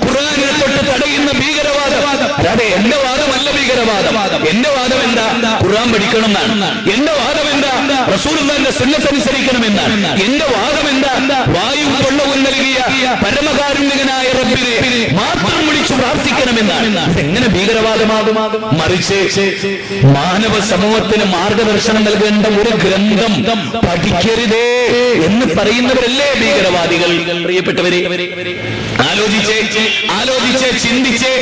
ഖുർആനിനെ തൊട്ട് തടയുന്ന ഭീകരവാദം അല്ലാതെ എന്റെ വാദമല്ല ഭീകരവാദം എന്റെ വാദം എന്താ ഖുർആൻ പഠിക്കണം എന്നാണ് എന്റെ വാദം എന്താ റസൂലുള്ളാഹിന്റെ സുന്നത്ത് അനുസരിക്കണമെന്നാണ് എന്റെ വാദം എന്താ വായും വെള്ളവും നൽകിയ പരമകാരുണ്യകനായ റബ്ബിനെ മാത്രം വിളിച്ചു പ്രാർത്ഥിക്കണമെന്നാണ് എങ്ങനെ ഭീകരവാദമാകും മറിച്ച് മാനവ സമൂഹത്തിന് മാർഗദർശനം നൽകേണ്ട ഒരു ഗ്രന്ഥം പഠിക്കരുതേ എന്ന് പറയുന്നവരല്ലേ ഭീകരവാദികൾ പ്രിയപ്പെട്ടവരെ ആലോചിച്ചേ ചിന്തിച്ചേ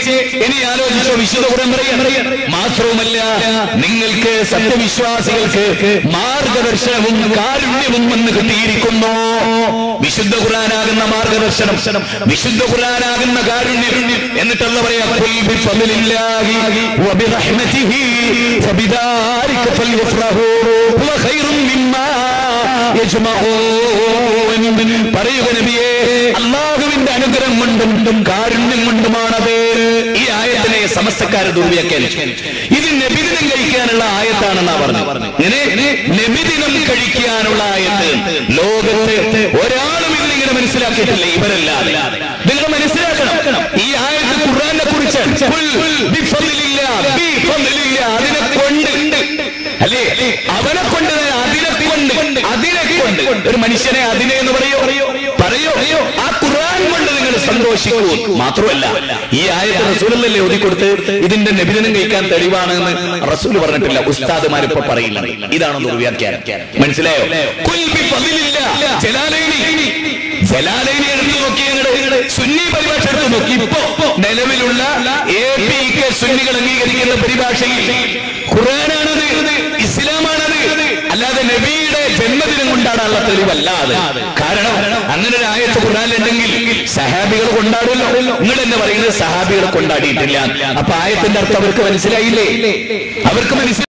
ഇനി ആലോചിച്ചോ വിശുദ്ധ ഖുർആൻ പറയാം മാത്രവുമല്ല നിങ്ങൾക്ക് സത്യവിശ്വാസികൾക്ക് മാർഗദർശനവും കാരുണ്യവും എന്ന് കിട്ടിയിരിക്കുന്നു വിശുദ്ധ ഖുർആനാകുന്ന മാർഗദർശനം വിശുദ്ധ ഖുർആനാകുന്ന കാരുണ്യം എന്നിട്ടുള്ള പറയാ പറയുക നബിയേ അല്ലാഹുവിന്റെ അനുഗ്രഹം കൊണ്ടും കാരുണ്യം കൊണ്ടുമാണത് ഈ ആയത്തിനെ സമസ്തക്കാരെ ദുർവ്യാഖ്യാനിച്ചു ഇത് നബിദിനം കഴിക്കാനുള്ള ആയത്താണെന്നാ പറഞ്ഞു ഇങ്ങനെ നബിദിനം കഴിക്കാനുള്ള ആയത്ത് ലോകത്ത് ഒരാളും ഇതിങ്ങനെ മനസ്സിലാക്കിയിട്ടില്ല ഇവരല്ലാതെ നിങ്ങൾ മനസ്സിലാക്കണം ഈ ആയത്ത് ഖുർആനെ കുറിച്ച് അതിനെ കൊണ്ട് അല്ലേ അവനെ കൊണ്ട് അതിനെ കൊണ്ട് ഒരു മനുഷ്യനെ അതിനെ എന്ന് പറയോ ആ ഖുർആൻ കൊണ്ട് നിങ്ങൾ സന്തോഷിക്കൂ മാത്രമല്ല ഈ ആയത്ത് റസൂലല്ലേ ഓതിക്കൊടുത്ത് ഇതിന്റെ നബിദിനം കഴിക്കാൻ തെളിവാണെന്ന് റസൂൽ പറഞ്ഞിട്ടില്ല ഉസ്താദുമാരിപ്പോ പറയില്ല ഇതാണോ ദുർവ്യാഖ്യാനം മനസ്സിലായോ ജലാലൈനി എടുത്തു നോക്കി സുന്നി പരിഭാഷ എടുത്തു നോക്കി ഇപ്പോ നിലവിലുള്ള APK സുന്നികൾ അംഗീകരിക്കുന്ന പരിഭാഷയിൽ ഖുർആനാണത് ഇസ്ലാമാണത് വല്ലാതെ. കാരണം അങ്ങനെ ഒരു ആയത്ത് ഖുർആനിലുണ്ടെങ്കിൽ സഹാബികൾ കൊണ്ടാടുമല്ലോ. നിങ്ങൾ തന്നെ പറയുന്നത് സഹാബികൾ കൊണ്ടാടിയിട്ടില്ല. അപ്പൊ ആയത്തിന്റെ അർത്ഥം അവർക്ക് മനസ്സിലായില്ലേ? അവർക്ക് മനസ്സിലായി.